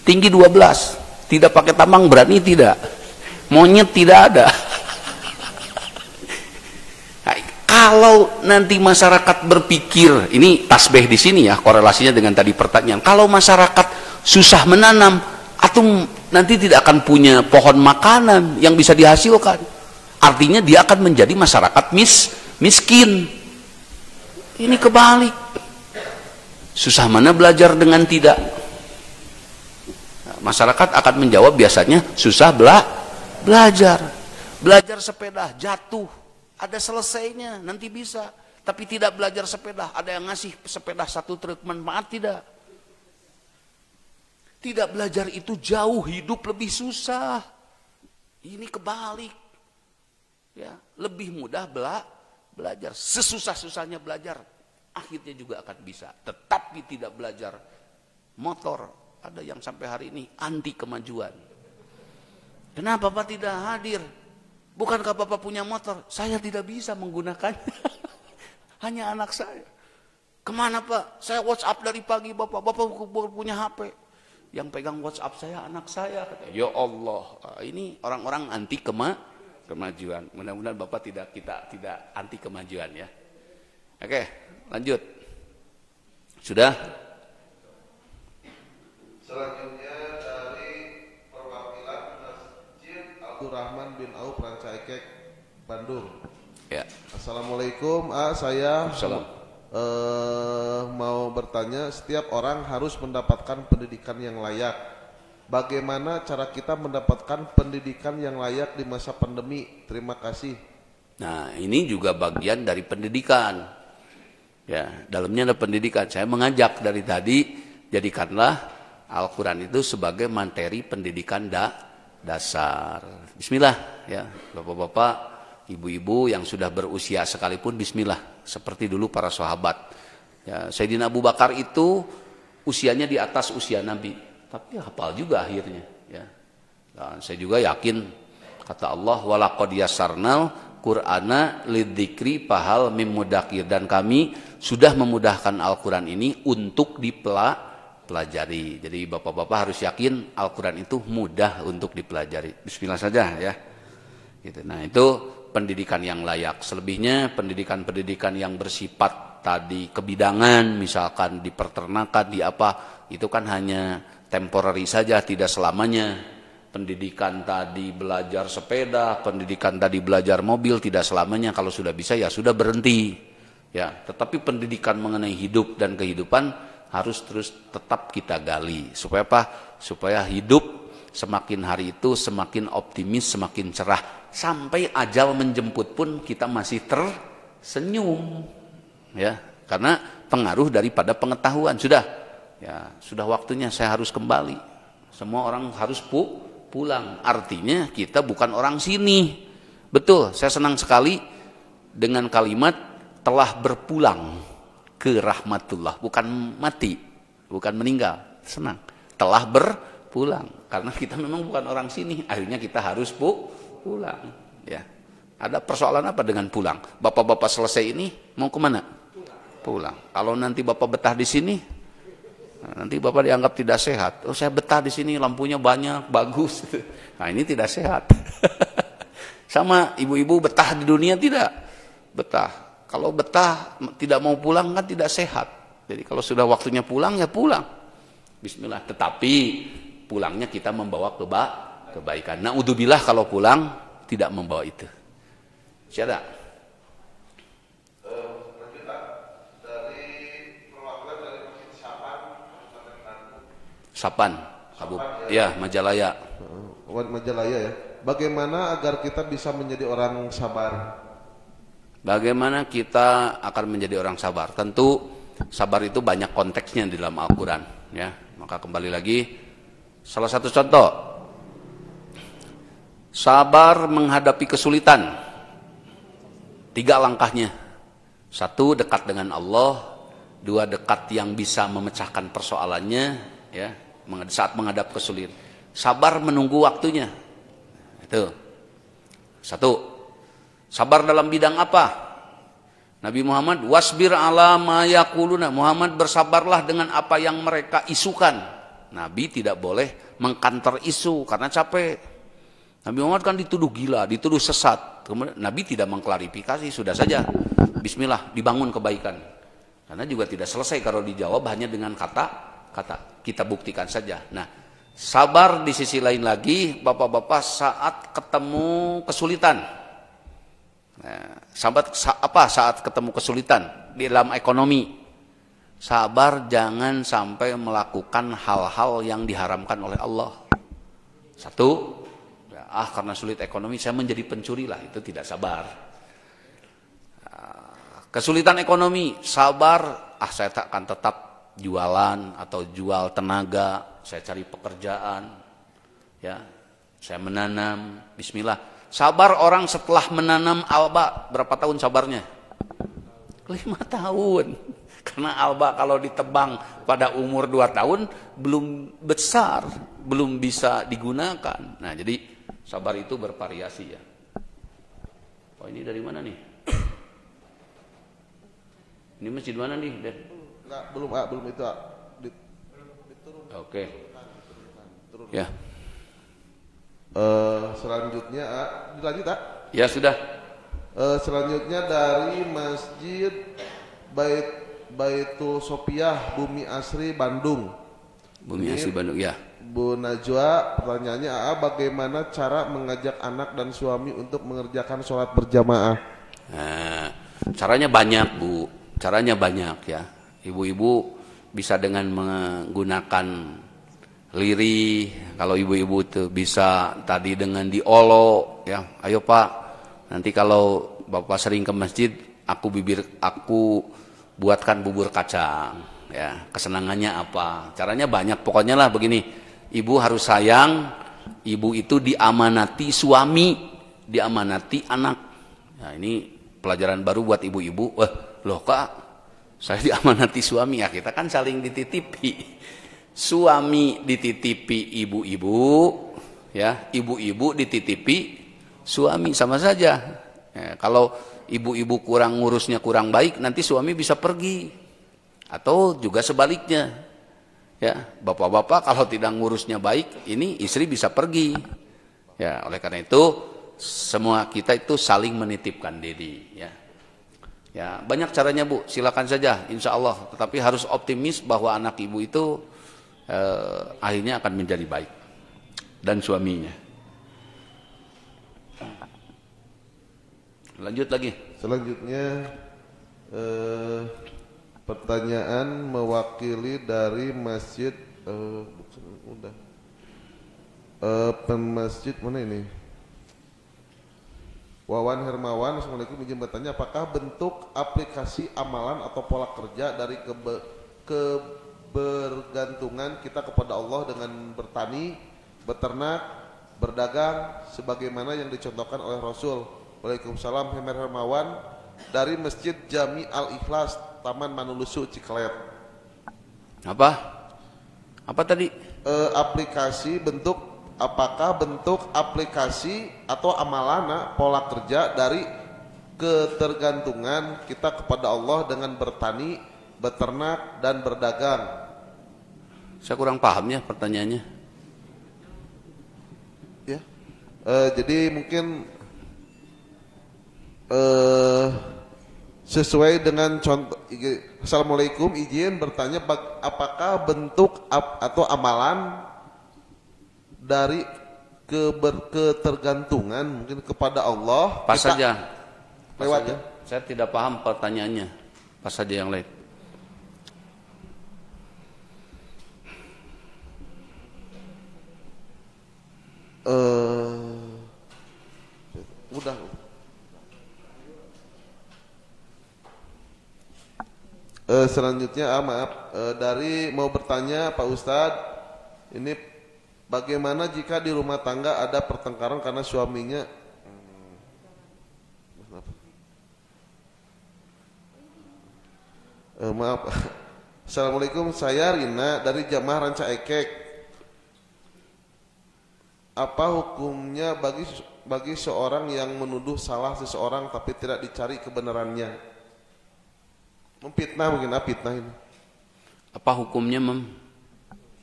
tinggi 12. Tidak pakai tambang, berani tidak. Monyet tidak ada. Nah, kalau nanti masyarakat berpikir, ini tasbih di sini ya, korelasinya dengan tadi pertanyaan. Kalau masyarakat susah menanam, atau nanti tidak akan punya pohon makanan yang bisa dihasilkan. Artinya dia akan menjadi masyarakat miskin. Ini kebalik. Susah mana belajar dengan tidak? Nah, masyarakat akan menjawab biasanya susah belajar. Belajar sepeda jatuh, ada selesainya, nanti bisa. Tapi tidak belajar sepeda, ada yang ngasih sepeda 1 truk manfaat, tidak. Tidak belajar itu jauh hidup lebih susah. Ini kebalik. Ya, lebih mudah belajar, sesusah-susahnya belajar, akhirnya juga akan bisa. Tetapi tidak belajar motor, ada yang sampai hari ini anti kemajuan. Kenapa Bapak tidak hadir? Bukankah Bapak punya motor? Saya tidak bisa menggunakannya. Hanya anak saya. Kemana Pak? Saya WhatsApp dari pagi Bapak punya HP. Yang pegang WhatsApp saya anak saya. Ya Allah, ini orang-orang anti kemajuan. Mudah-mudahan Bapak tidak anti kemajuan ya. Oke, lanjut. Sudah? Selanjutnya dari perwakilan Masjid Abdurrahman bin Auf Rancaikek, Bandung. Ya. Assalamualaikum, saya mau bertanya, setiap orang harus mendapatkan pendidikan yang layak. Bagaimana cara kita mendapatkan pendidikan yang layak di masa pandemi? Terima kasih. Nah, ini juga bagian dari pendidikan. Ya, dalamnya ada pendidikan. Saya mengajak dari tadi, jadikanlah Al-Quran itu sebagai materi pendidikan dasar. Bismillah ya, Bapak-bapak, ibu-ibu yang sudah berusia sekalipun bismillah, seperti dulu para sahabat. Ya, Sayyidina Abu Bakar itu usianya di atas usia Nabi, tapi hafal juga akhirnya ya. Dan saya juga yakin kata Allah, walaqad yassarnal Qur'ana lidzikri fahal mim mudakir, dan kami sudah memudahkan Al-Quran ini untuk dipelajari. Jadi bapak-bapak harus yakin Al-Quran itu mudah untuk dipelajari. Bismillah saja ya. Gitu. Nah, itu pendidikan yang layak. Selebihnya pendidikan-pendidikan yang bersifat tadi kebidangan, misalkan di peternakan, di apa, itu kan hanya temporary saja, tidak selamanya. Pendidikan tadi belajar sepeda, pendidikan tadi belajar mobil, tidak selamanya. Kalau sudah bisa ya sudah berhenti. Ya, tetapi pendidikan mengenai hidup dan kehidupan harus terus tetap kita gali. Supaya apa? Supaya hidup semakin hari itu semakin optimis, semakin cerah. Sampai ajal menjemput pun kita masih tersenyum. Ya, karena pengaruh daripada pengetahuan. Sudah. Ya, sudah waktunya saya harus kembali. Semua orang harus pulang. Artinya kita bukan orang sini. Betul, saya senang sekali dengan kalimat telah berpulang ke rahmatullah. Bukan mati, bukan meninggal. Senang. Telah berpulang. Karena kita memang bukan orang sini. Akhirnya kita harus pulang. Ya. Ada persoalan apa dengan pulang? Bapak-bapak selesai ini mau kemana? Pulang. Kalau nanti bapak betah di sini, nanti bapak dianggap tidak sehat. Oh, saya betah di sini, lampunya banyak, bagus. Nah, ini tidak sehat. Sama ibu-ibu betah di dunia tidak betah. Kalau betah tidak mau pulang kan tidak sehat. Jadi kalau sudah waktunya pulang ya pulang. Bismillah. Tetapi pulangnya kita membawa kebaikan. Naudzubillah kalau pulang tidak membawa itu. Siapa? Sapan, ya Majalaya. Majalaya ya. Bagaimana agar kita bisa menjadi orang sabar? Bagaimana kita akan menjadi orang sabar? Tentu sabar itu banyak konteksnya di dalam Al-Quran. Ya, maka kembali lagi, salah satu contoh, sabar menghadapi kesulitan. 3 langkahnya. 1, dekat dengan Allah. 2, dekat yang bisa memecahkan persoalannya. Ya. Saat menghadap kesulitan, sabar menunggu waktunya. Itu 1. Sabar dalam bidang apa? Nabi Muhammad, wasbir ala ma yaquluna. Muhammad, bersabarlah dengan apa yang mereka isukan. Nabi tidak boleh mengkanter isu karena capek. Nabi Muhammad kan dituduh gila, dituduh sesat. Kemudian Nabi tidak mengklarifikasi, sudah saja bismillah, dibangun kebaikan. Karena juga tidak selesai kalau dijawab hanya dengan kata kita buktikan saja. Nah, sabar di sisi lain lagi, bapak-bapak, saat ketemu kesulitan. Nah, saat ketemu kesulitan di dalam ekonomi? Sabar jangan sampai melakukan hal-hal yang diharamkan oleh Allah. 1, ya, karena sulit ekonomi saya menjadi pencuri lah, itu tidak sabar. Kesulitan ekonomi, sabar, saya akan tetap jualan atau jual tenaga, saya cari pekerjaan, ya, saya menanam, bismillah. Sabar orang setelah menanam alba, berapa tahun sabarnya? 5 tahun. Karena alba kalau ditebang pada umur 2 tahun, belum besar, belum bisa digunakan. Nah, jadi sabar itu bervariasi ya. Oh, ini dari mana nih? Ini masjid mana nih, Den? Enggak, belum itu. Diturun. Oke. Ya. Selanjutnya dilanjut tak? Ya sudah. Selanjutnya dari Masjid Baitul Sopiah Bumi Asri Bandung. Bumi Asri Bandung ya. Bu Najwa, pertanyaannya bagaimana cara mengajak anak dan suami untuk mengerjakan sholat berjamaah? Nah, caranya banyak Bu, caranya banyak ya. Ibu-ibu bisa dengan menggunakan lirih, kalau ibu-ibu itu bisa tadi dengan diolo ya. Ayo Pak, nanti kalau Bapak sering ke masjid, aku buatkan bubur kacang ya. Kesenangannya apa? Caranya banyak, pokoknya lah begini. Ibu harus sayang, ibu itu diamanati suami, diamanati anak. Nah, ini pelajaran baru buat ibu-ibu. Loh Kak, saya diamanati suami ya, kita kan saling dititipi. Suami dititipi ibu-ibu, ya, ibu-ibu dititipi suami, sama saja. Ya, kalau ibu-ibu kurang ngurusnya kurang baik, nanti suami bisa pergi. Atau juga sebaliknya. Ya, bapak-bapak kalau tidak ngurusnya baik, ini istri bisa pergi. Ya, oleh karena itu semua kita itu saling menitipkan diri. Ya, ya banyak caranya Bu, silakan saja, insya Allah. Tetapi harus optimis bahwa anak ibu itu akhirnya akan menjadi baik dan suaminya. Lanjut lagi. Selanjutnya. Pertanyaan mewakili dari masjid masjid mana ini? Wawan Hermawan, Assalamualaikum, izin bertanya, apakah bentuk aplikasi amalan atau pola kerja dari kebergantungan kita kepada Allah dengan bertani, beternak, berdagang sebagaimana yang dicontohkan oleh Rasul? Waalaikumsalam. Hemer Hermawan dari Masjid Jami Al-Ikhlas, Taman Manulusu, Ciklet. Apa tadi? Apakah bentuk aplikasi atau amalana pola kerja dari ketergantungan kita kepada Allah dengan bertani, beternak, dan berdagang? Saya kurang paham ya pertanyaannya. Ya, jadi mungkin sesuai dengan contoh. Assalamualaikum, izin bertanya, apakah bentuk atau amalan dari ketergantungan mungkin kepada Allah? Pas saja. Lewat ya. Saya tidak paham pertanyaannya. Pas saja yang lain. Udah. Selanjutnya dari mau bertanya Pak Ustadz, ini bagaimana jika di rumah tangga ada pertengkaran karena suaminya maaf. Assalamualaikum, saya Rina dari Jamaah Ranca Ekek. Apa hukumnya bagi seorang yang menuduh salah seseorang tapi tidak dicari kebenarannya? Memfitnah mungkin, fitnah ini. Apa hukumnya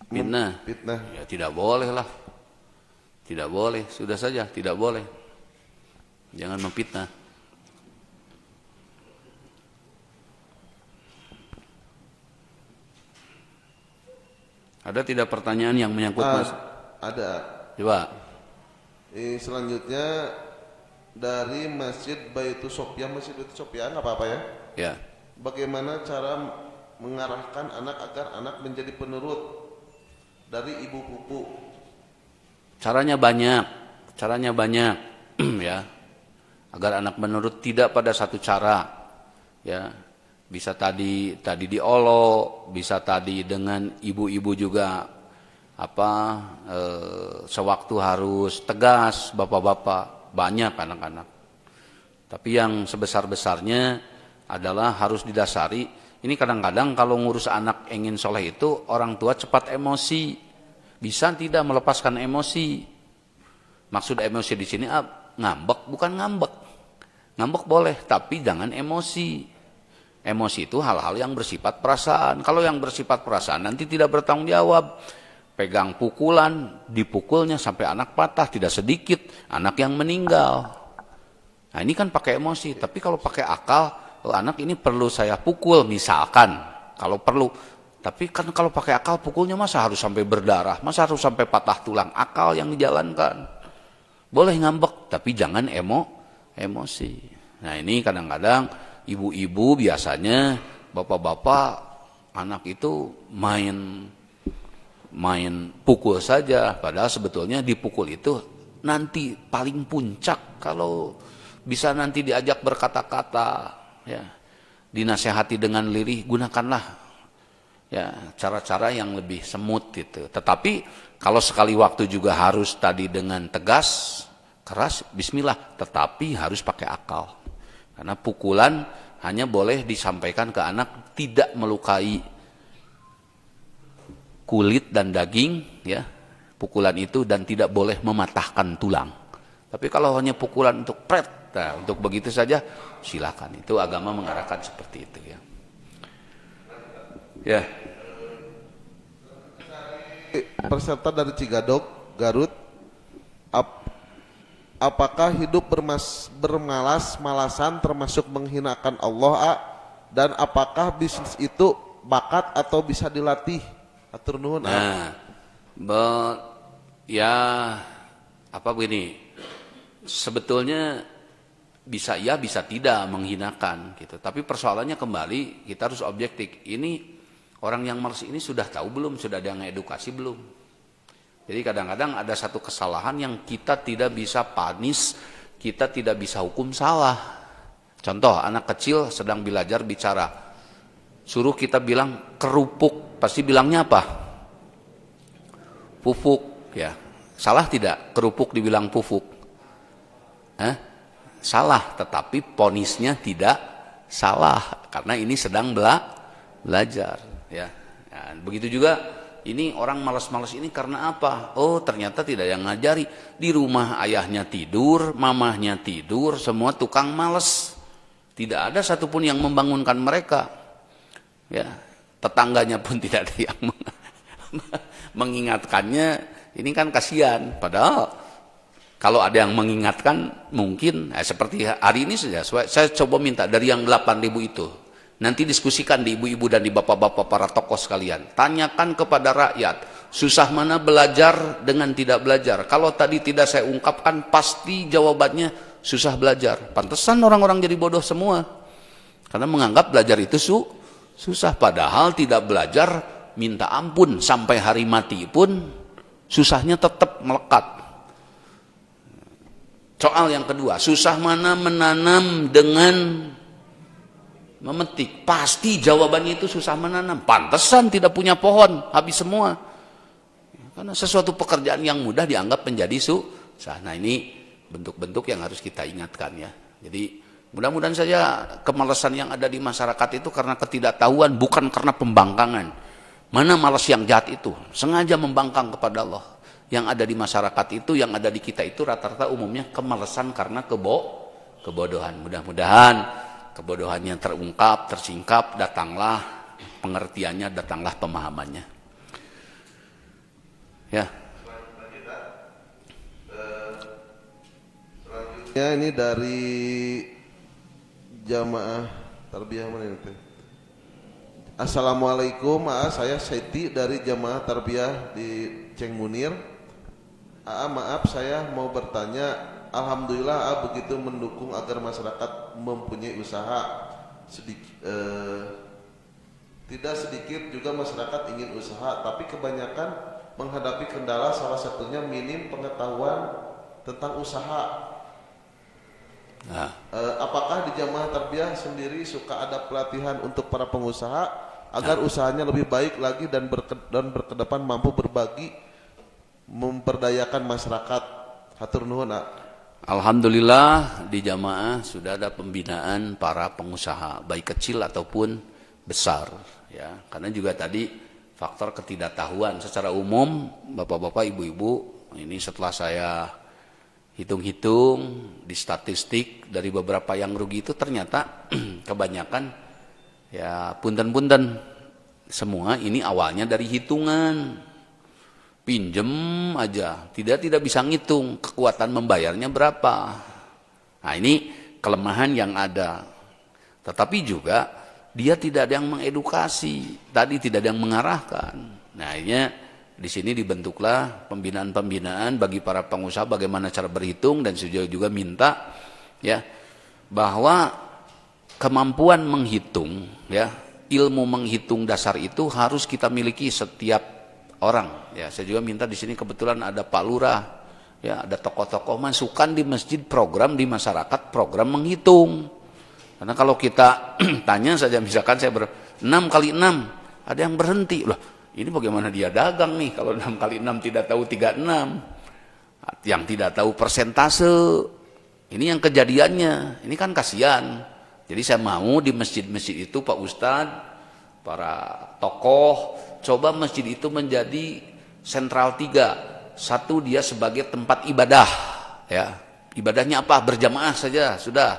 fitnah? Fitnah. Ya tidak boleh lah. Tidak boleh, sudah saja tidak boleh. Jangan memfitnah. Ada tidak pertanyaan yang menyangkut Mas? Ada. Coba. Selanjutnya dari Masjid Baitul Sopiah, Masjid Baitul Sopiah, nggak apa-apa ya? Ya. Bagaimana cara mengarahkan anak agar anak menjadi penurut dari ibu pupu? Caranya banyak ya. Agar anak menurut tidak pada satu cara. Ya. Bisa tadi diolo, bisa tadi dengan ibu-ibu juga sewaktu harus tegas, bapak-bapak, banyak anak-anak. Tapi yang sebesar-besarnya adalah harus didasari. Ini kadang-kadang kalau ngurus anak ingin soleh itu orang tua cepat emosi, bisa tidak melepaskan emosi. Maksud emosi di sini ngambek, bukan ngambek. Ngambek boleh, tapi jangan emosi. Emosi itu hal-hal yang bersifat perasaan. Kalau yang bersifat perasaan nanti tidak bertanggung jawab. pegang pukulan, dipukulnya sampai anak patah, tidak sedikit anak yang meninggal. Nah ini kan pakai emosi, tapi kalau pakai akal, anak ini perlu saya pukul misalkan, kalau perlu. Tapi kan kalau pakai akal pukulnya masa harus sampai berdarah, masa harus sampai patah tulang, akal yang dijalankan. Boleh ngambek, tapi jangan emosi. Nah ini kadang-kadang ibu-ibu biasanya, bapak-bapak, anak itu main pukul saja, padahal sebetulnya dipukul itu nanti paling puncak kalau bisa nanti diajak berkata-kata, ya, dinasehati dengan lirih, gunakanlah ya cara-cara yang lebih semut gitu. Tetapi kalau sekali waktu juga harus tadi dengan tegas, keras, bismillah, tetapi harus pakai akal. Karena pukulan hanya boleh disampaikan ke anak, tidak melukai kulit dan daging, ya, pukulan itu, dan tidak boleh mematahkan tulang. Tapi kalau hanya pukulan untuk pret, nah, untuk begitu saja, silakan. Itu agama mengarahkan seperti itu, ya. Ya. Peserta dari Cigadog, Garut, apakah hidup bermalas-malasan termasuk menghinakan Allah, dan apakah bisnis itu bakat atau bisa dilatih? Atur nuhun. Nah, ya apa begini? Sebetulnya bisa ya, bisa tidak menghinakan gitu. Tapi persoalannya kembali kita harus objektif. Ini orang yang malas ini sudah tahu belum? Sudah ada yang edukasi belum? Jadi kadang-kadang ada satu kesalahan yang kita tidak bisa panis, kita tidak bisa hukum salah. Contoh, anak kecil sedang belajar bicara. Suruh kita bilang kerupuk, pasti bilangnya apa? Pupuk, ya. Salah tidak kerupuk dibilang pupuk? Salah, tetapi ponisnya tidak salah karena ini sedang belajar, ya. Nah, begitu juga ini orang malas-malas ini karena apa? Oh, ternyata tidak yang ngajari. Di rumah ayahnya tidur, mamahnya tidur, semua tukang malas. Tidak ada satupun yang membangunkan mereka. Ya, tetangganya pun tidak ada yang mengingatkannya. Ini kan kasihan. Padahal kalau ada yang mengingatkan mungkin seperti hari ini saja. Saya coba minta dari yang 8.000 itu. Nanti diskusikan di ibu-ibu dan di bapak-bapak para tokoh sekalian. Tanyakan kepada rakyat, susah mana belajar dengan tidak belajar. Kalau tadi tidak saya ungkapkan, pasti jawabannya susah belajar. Pantesan orang-orang jadi bodoh semua. Karena menganggap belajar itu susah, padahal tidak belajar minta ampun sampai hari mati pun susahnya tetap melekat. Soal yang kedua, susah mana menanam dengan memetik? Pasti jawabannya itu susah menanam. Pantesan tidak punya pohon, habis semua. Karena sesuatu pekerjaan yang mudah dianggap menjadi susah. Nah ini bentuk-bentuk yang harus kita ingatkan, ya. Jadi mudah-mudahan saja kemalasan yang ada di masyarakat itu karena ketidaktahuan, bukan karena pembangkangan. Mana malas yang jahat itu? Sengaja membangkang kepada Allah. Yang ada di masyarakat itu, yang ada di kita itu rata-rata umumnya kemalasan karena kebodohan. Mudah-mudahan kebodohannya terungkap, tersingkap, datanglah pengertiannya, datanglah pemahamannya. Ya. Selanjutnya ini dari jamaah tarbiyah mana itu? Assalamualaikum, saya Seti dari jamaah tarbiyah di Ceng Munir. Maaf, saya mau bertanya. Alhamdulillah begitu mendukung agar masyarakat mempunyai usaha. Tidak sedikit juga masyarakat ingin usaha, tapi kebanyakan menghadapi kendala, salah satunya minim pengetahuan tentang usaha. Nah. Apakah di jamaah tarbiyah sendiri suka ada pelatihan untuk para pengusaha agar usahanya lebih baik lagi dan berkedepan mampu berbagi, memperdayakan masyarakat? Hatur nuhun. Alhamdulillah di jamaah sudah ada pembinaan para pengusaha, baik kecil ataupun besar, ya. Karena juga tadi faktor ketidaktahuan secara umum, bapak-bapak, ibu-ibu, ini setelah saya hitung-hitung di statistik dari beberapa yang rugi itu ternyata kebanyakan ya punten-punten semua ini awalnya dari hitungan. pinjem aja, tidak bisa ngitung kekuatan membayarnya berapa. Nah, ini kelemahan yang ada. Tetapi juga dia tidak ada yang mengedukasi, tadi tidak ada yang mengarahkan. Nah, akhirnya di sini dibentuklah pembinaan-pembinaan bagi para pengusaha bagaimana cara berhitung, dan juga minta ya bahwa kemampuan menghitung, ya, ilmu menghitung dasar itu harus kita miliki setiap orang. Ya, saya juga minta di sini, kebetulan ada Pak Lurah, ya, ada tokoh-tokoh masukkan di masjid program di masyarakat, program menghitung. Karena kalau kita tanya saja, misalkan saya 6 kali 6, ada yang berhenti. Loh, ini bagaimana dia dagang nih kalau 6 kali 6 tidak tahu 36. Yang tidak tahu persentase. Ini yang kejadiannya. Ini kan kasihan. Jadi saya mau di masjid-masjid itu Pak Ustadz, para tokoh, coba masjid itu menjadi sentral 3. Satu, dia sebagai tempat ibadah, ya. Ibadahnya apa? Berjamaah saja sudah.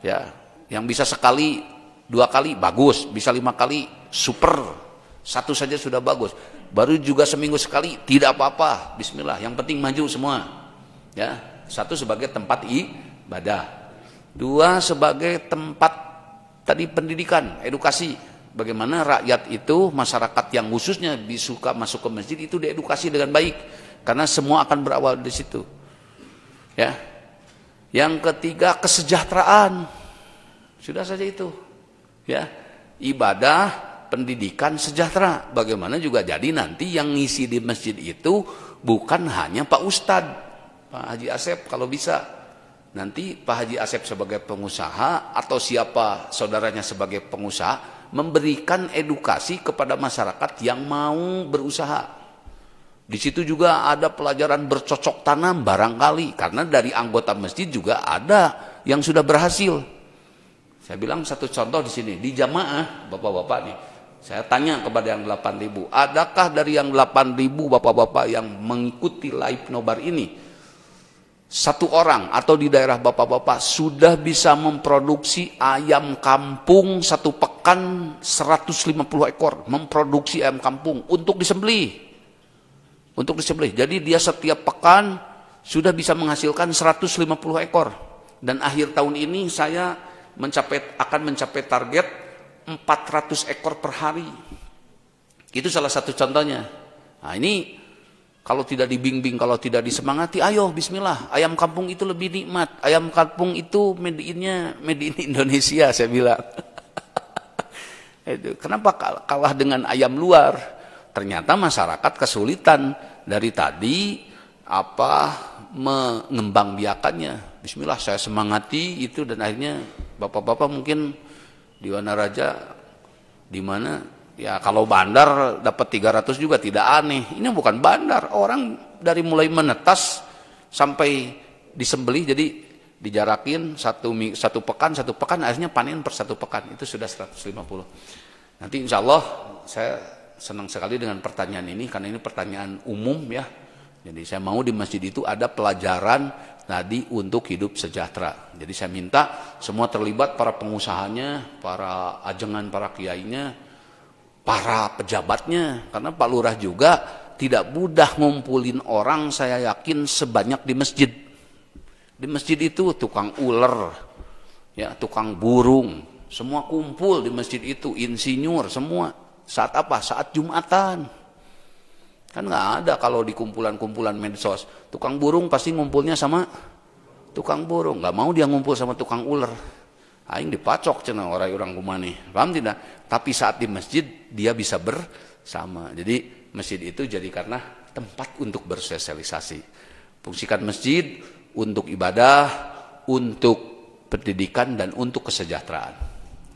Ya, yang bisa sekali, 2 kali bagus, bisa 5 kali super. 1 saja sudah bagus. Baru juga seminggu sekali tidak apa-apa. Bismillah, yang penting maju semua. Ya, 1 sebagai tempat ibadah. 2 sebagai tempat tadi pendidikan, edukasi. Bagaimana rakyat itu, masyarakat yang khususnya suka masuk ke masjid itu diedukasi dengan baik, karena semua akan berawal di situ. Ya. Yang ketiga, kesejahteraan. Sudah saja itu. Ya. Ibadah, pendidikan, sejahtera. Bagaimana juga jadi nanti yang ngisi di masjid itu bukan hanya Pak Ustadz, Pak Haji Asep kalau bisa. Nanti Pak Haji Asep sebagai pengusaha atau siapa saudaranya sebagai pengusaha memberikan edukasi kepada masyarakat yang mau berusaha. Di situ juga ada pelajaran bercocok tanam barangkali, karena dari anggota masjid juga ada yang sudah berhasil. Saya bilang satu contoh di sini, di jamaah bapak-bapak nih. Saya tanya kepada yang 8.000, adakah dari yang 8.000 bapak-bapak yang mengikuti live nobar ini, 1 orang atau di daerah bapak-bapak sudah bisa memproduksi ayam kampung 1 pekan 150 ekor, memproduksi ayam kampung untuk disembelih. Untuk disembelih. Jadi dia setiap pekan sudah bisa menghasilkan 150 ekor. Dan akhir tahun ini saya akan mencapai target 400 ekor per hari. Itu salah satu contohnya. Nah, ini kalau tidak dibimbing, kalau tidak disemangati, ayo bismillah, ayam kampung itu lebih nikmat. Ayam kampung itu made in Indonesia, saya bilang. Kenapa kalah dengan ayam luar? Ternyata masyarakat kesulitan dari tadi mengembangbiakannya. Bismillah, saya semangati itu, dan akhirnya bapak-bapak mungkin di Wanaraja, di mana ya kalau bandar dapat 300 juga tidak aneh. Ini bukan bandar, orang dari mulai menetas sampai disembelih, jadi dijarakin satu pekan akhirnya panen per 1 pekan itu sudah 150. Nanti insya Allah saya senang sekali dengan pertanyaan ini, karena ini pertanyaan umum ya. Jadi saya mau di masjid itu ada pelajaran tadi untuk hidup sejahtera. Jadi saya minta semua terlibat, para pengusahanya, para ajengan, para kiainya, para pejabatnya, karena Pak Lurah juga tidak mudah ngumpulin orang, saya yakin sebanyak di masjid. Di masjid itu tukang uler, ya, tukang burung, semua kumpul di masjid itu, insinyur semua. Saat apa? Saat Jumatan. Kan nggak ada kalau di kumpulan-kumpulan medsos. Tukang burung pasti ngumpulnya sama tukang burung, nggak mau dia ngumpul sama tukang uler. Aing dipacok cenah orang kumani. Paham tidak? Tapi saat di masjid dia bisa bersama. Jadi masjid itu jadi karena tempat untuk bersosialisasi. Fungsikan masjid untuk ibadah, untuk pendidikan, dan untuk kesejahteraan.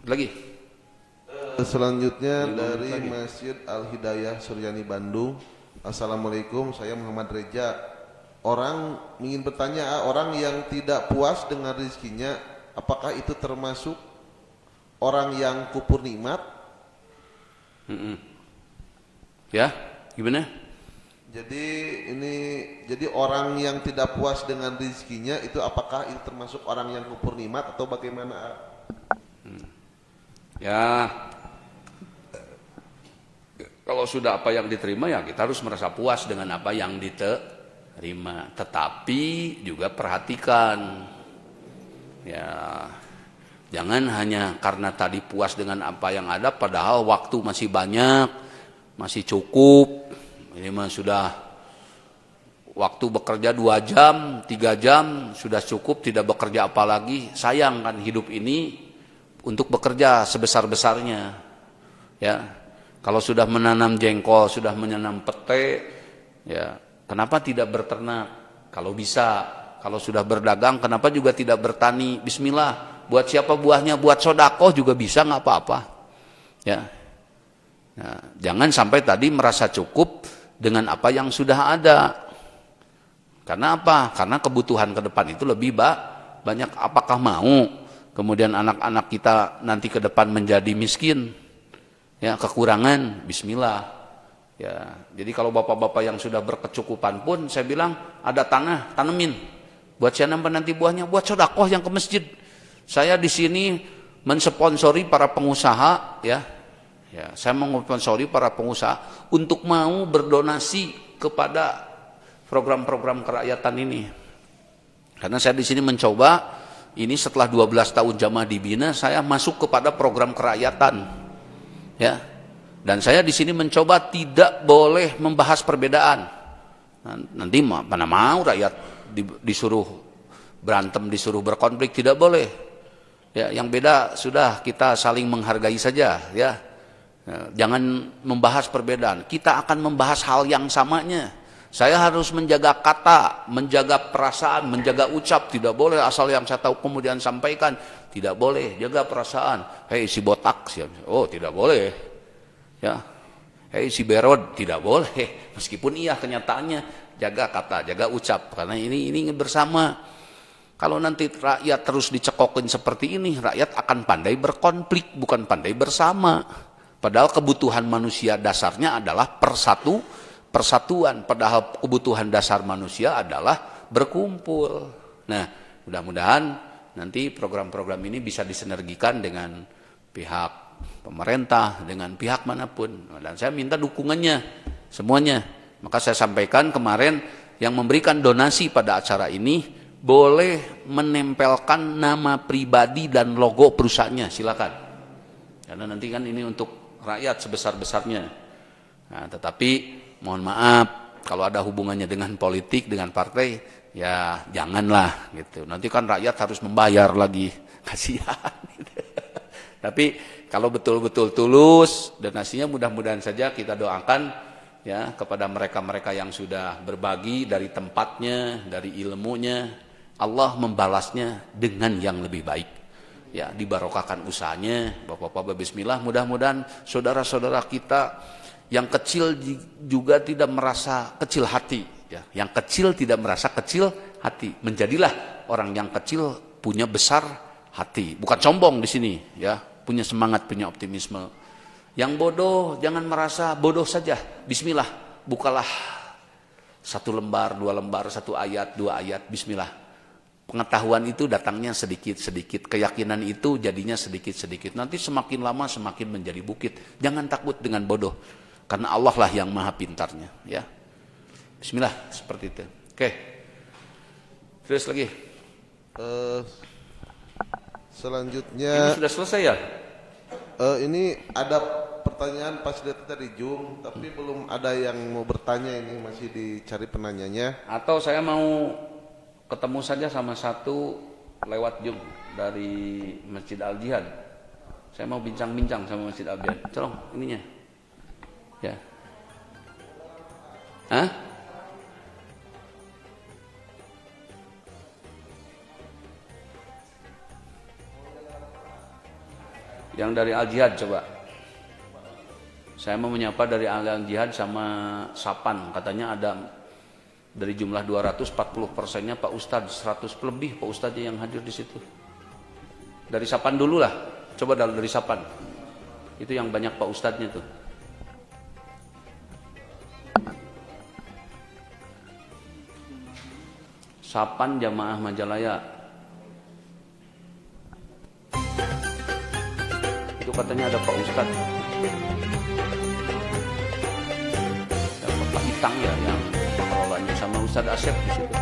Lagi. Selanjutnya dari Masjid Al-Hidayah Suryani Bandung. Assalamualaikum, saya Muhammad Reja. Orang ingin bertanya, orang yang tidak puas dengan rezekinya, apakah itu termasuk orang yang kufur nikmat? Ya, gimana? Jadi orang yang tidak puas dengan rezekinya itu apakah itu termasuk orang yang kufur nikmat atau bagaimana? Ya, kalau Kalau sudah apa yang diterima ya kita harus merasa puas dengan apa yang diterima. Tetapi juga perhatikan, ya jangan hanya karena tadi puas dengan apa yang ada, padahal waktu masih banyak, masih cukup. Ini mah sudah waktu bekerja 2 jam, 3 jam sudah cukup, tidak bekerja apa lagi. Sayang kan hidup ini untuk bekerja sebesar-besarnya. Ya. Kalau sudah menanam jengkol, sudah menanam pete, ya kenapa tidak berternak? Kalau bisa, kalau sudah berdagang, kenapa juga tidak bertani? Bismillah, buat siapa buahnya? Buat sodakoh juga bisa, nggak apa-apa. Ya, nah, jangan sampai tadi merasa cukup dengan apa yang sudah ada. Karena apa? Karena kebutuhan ke depan itu lebih banyak. Apakah mau kemudian anak-anak kita nanti ke depan menjadi miskin? Ya, kekurangan, bismillah. Ya, jadi kalau bapak-bapak yang sudah berkecukupan pun saya bilang ada tanah, tanemin. Buat siapa nanti buahnya, buat sedekah yang ke masjid. Saya di sini mensponsori para pengusaha, ya. Ya, saya mensponsori para pengusaha untuk mau berdonasi kepada program-program kerakyatan ini. Karena saya di sini mencoba, ini setelah 12 tahun jamaah dibina, saya masuk kepada program kerakyatan. Ya, dan saya di sini mencoba tidak boleh membahas perbedaan. Nanti mana mau rakyat disuruh berantem, disuruh berkonflik, tidak boleh. Ya, yang beda sudah kita saling menghargai saja. Ya, jangan membahas perbedaan. Kita akan membahas hal yang samanya. Saya harus menjaga kata, menjaga perasaan, menjaga ucap. Tidak boleh asal yang saya tahu kemudian sampaikan. Tidak boleh, jaga perasaan. Hei si botak, oh tidak boleh. Ya, hei si berod, tidak boleh. Meskipun iya kenyataannya, jaga kata, jaga ucap. Karena ini bersama. Kalau nanti rakyat terus dicekokin seperti ini, rakyat akan pandai berkonflik, bukan pandai bersama. Padahal kebutuhan manusia dasarnya adalah persatuan. Padahal kebutuhan dasar manusia adalah berkumpul. Nah, mudah-mudahan nanti program-program ini bisa disinergikan dengan pihak pemerintah, dengan pihak manapun. Dan saya minta dukungannya semuanya. Maka saya sampaikan kemarin yang memberikan donasi pada acara ini boleh menempelkan nama pribadi dan logo perusahaannya, silakan. Karena nanti kan ini untuk rakyat sebesar-besarnya. Nah, tetapi mohon maaf kalau ada hubungannya dengan politik, dengan partai, ya janganlah gitu. Nanti kan rakyat harus membayar lagi, kasihan. Gitu. Tapi kalau betul-betul tulus donasinya, mudah-mudahan saja kita doakan ya kepada mereka-mereka yang sudah berbagi dari tempatnya, dari ilmunya, Allah membalasnya dengan yang lebih baik. Ya, dibarokahkan usahanya. Bapak-bapak bismillah, mudah-mudahan saudara-saudara kita yang kecil juga tidak merasa kecil hati. Ya, yang kecil tidak merasa kecil hati. Menjadilah orang yang kecil punya besar hati. Bukan sombong di sini, ya, punya semangat, punya optimisme. Yang bodoh jangan merasa bodoh saja. Bismillah, bukalah 1 lembar, 2 lembar, 1 ayat, 2 ayat. Bismillah. Pengetahuan itu datangnya sedikit-sedikit. Keyakinan itu jadinya sedikit-sedikit. Nanti semakin lama semakin menjadi bukit. Jangan takut dengan bodoh. Karena Allah lah yang maha pintarnya, ya. Bismillah, seperti itu. Oke. Terus lagi. Selanjutnya. Ini sudah selesai ya? Ini ada pertanyaan pas tadi Jung, tapi belum ada yang mau bertanya, ini masih dicari penanyanya. Atau saya mau ketemu saja sama satu lewat Jung dari Masjid Al Jihad. Saya mau bincang-bincang sama Masjid Al Jihad. Tolong ininya. Ya. Hah? Yang dari Al Jihad coba. Saya mau menyapa dari Al Jihad sama Sapan. Katanya ada dari jumlah 240%-nya Pak Ustadz, 100 lebih Pak Ustadz yang hadir di situ. Dari Sapan dulu lah. Coba dari Sapan. Itu yang banyak Pak Ustadznya tuh. Sapan Jamaah Majalaya. Itu katanya ada Pak Ustadz. Utang ya yang mengelolanya, sama Ustadz Asep di situ.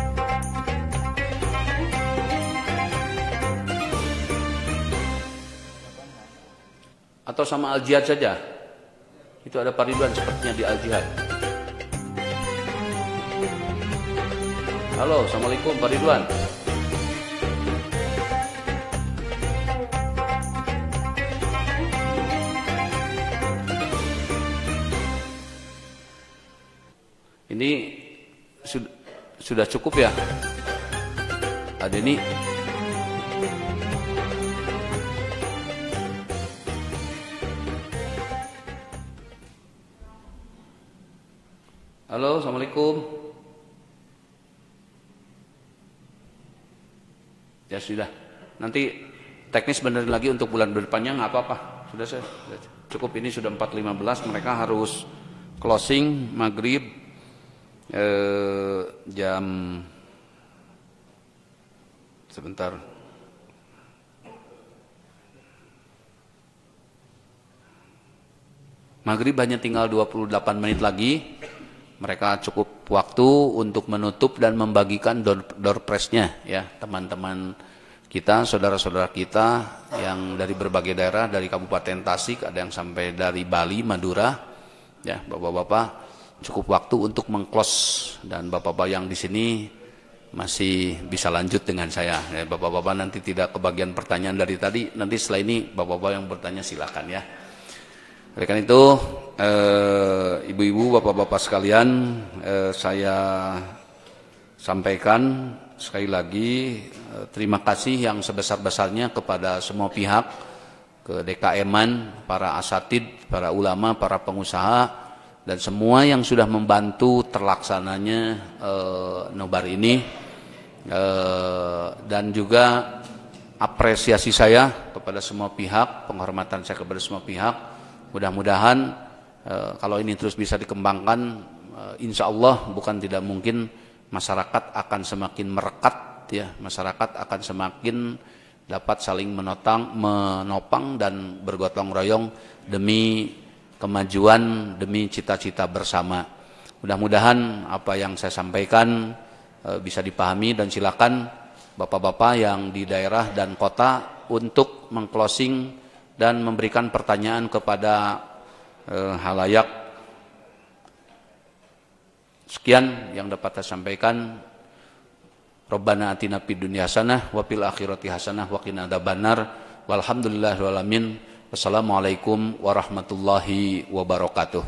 Atau sama Al-Jihad saja. Itu ada Pak Ridwan sepertinya di Al-Jihad. Halo, Assalamualaikum Pak Ridwan. Ini sudah cukup ya? Ada ini. Halo, Assalamualaikum. Ya sudah. Nanti teknis benerin lagi untuk bulan depannya nggak apa-apa. Sudah cukup, ini sudah 4.15. Mereka harus closing maghrib jam sebentar. Maghrib hanya tinggal 28 menit lagi. Mereka cukup waktu untuk menutup dan membagikan door prize-nya ya, teman-teman kita, saudara-saudara kita yang dari berbagai daerah, dari Kabupaten Tasik, ada yang sampai dari Bali, Madura. Ya, Bapak-bapak cukup waktu untuk meng-close, dan Bapak-bapak yang di sini masih bisa lanjut dengan saya. Ya, Bapak-bapak nanti tidak kebagian pertanyaan dari tadi, nanti setelah ini Bapak-bapak yang bertanya silakan ya. Oleh karena itu, ibu-ibu, bapak-bapak sekalian, saya sampaikan sekali lagi terima kasih yang sebesar-besarnya kepada semua pihak, ke DKM-an, para asatid, para ulama, para pengusaha, dan semua yang sudah membantu terlaksananya nobar ini, dan juga apresiasi saya kepada semua pihak, penghormatan saya kepada semua pihak. Mudah-mudahan kalau ini terus bisa dikembangkan, insya Allah bukan tidak mungkin masyarakat akan semakin merekat ya, masyarakat akan semakin dapat saling menopang dan bergotong royong demi kemajuan, demi cita-cita bersama. Mudah-mudahan apa yang saya sampaikan bisa dipahami, dan silakan bapak-bapak yang di daerah dan kota untuk meng-closing dan memberikan pertanyaan kepada halayak. Sekian yang dapat saya sampaikan. Rabbana atina fid dunya hasanah wa fil akhirati hasanah wa qina adzabannar. Walhamdulillahirabbil alamin. Wassalamualaikum warahmatullahi wabarakatuh.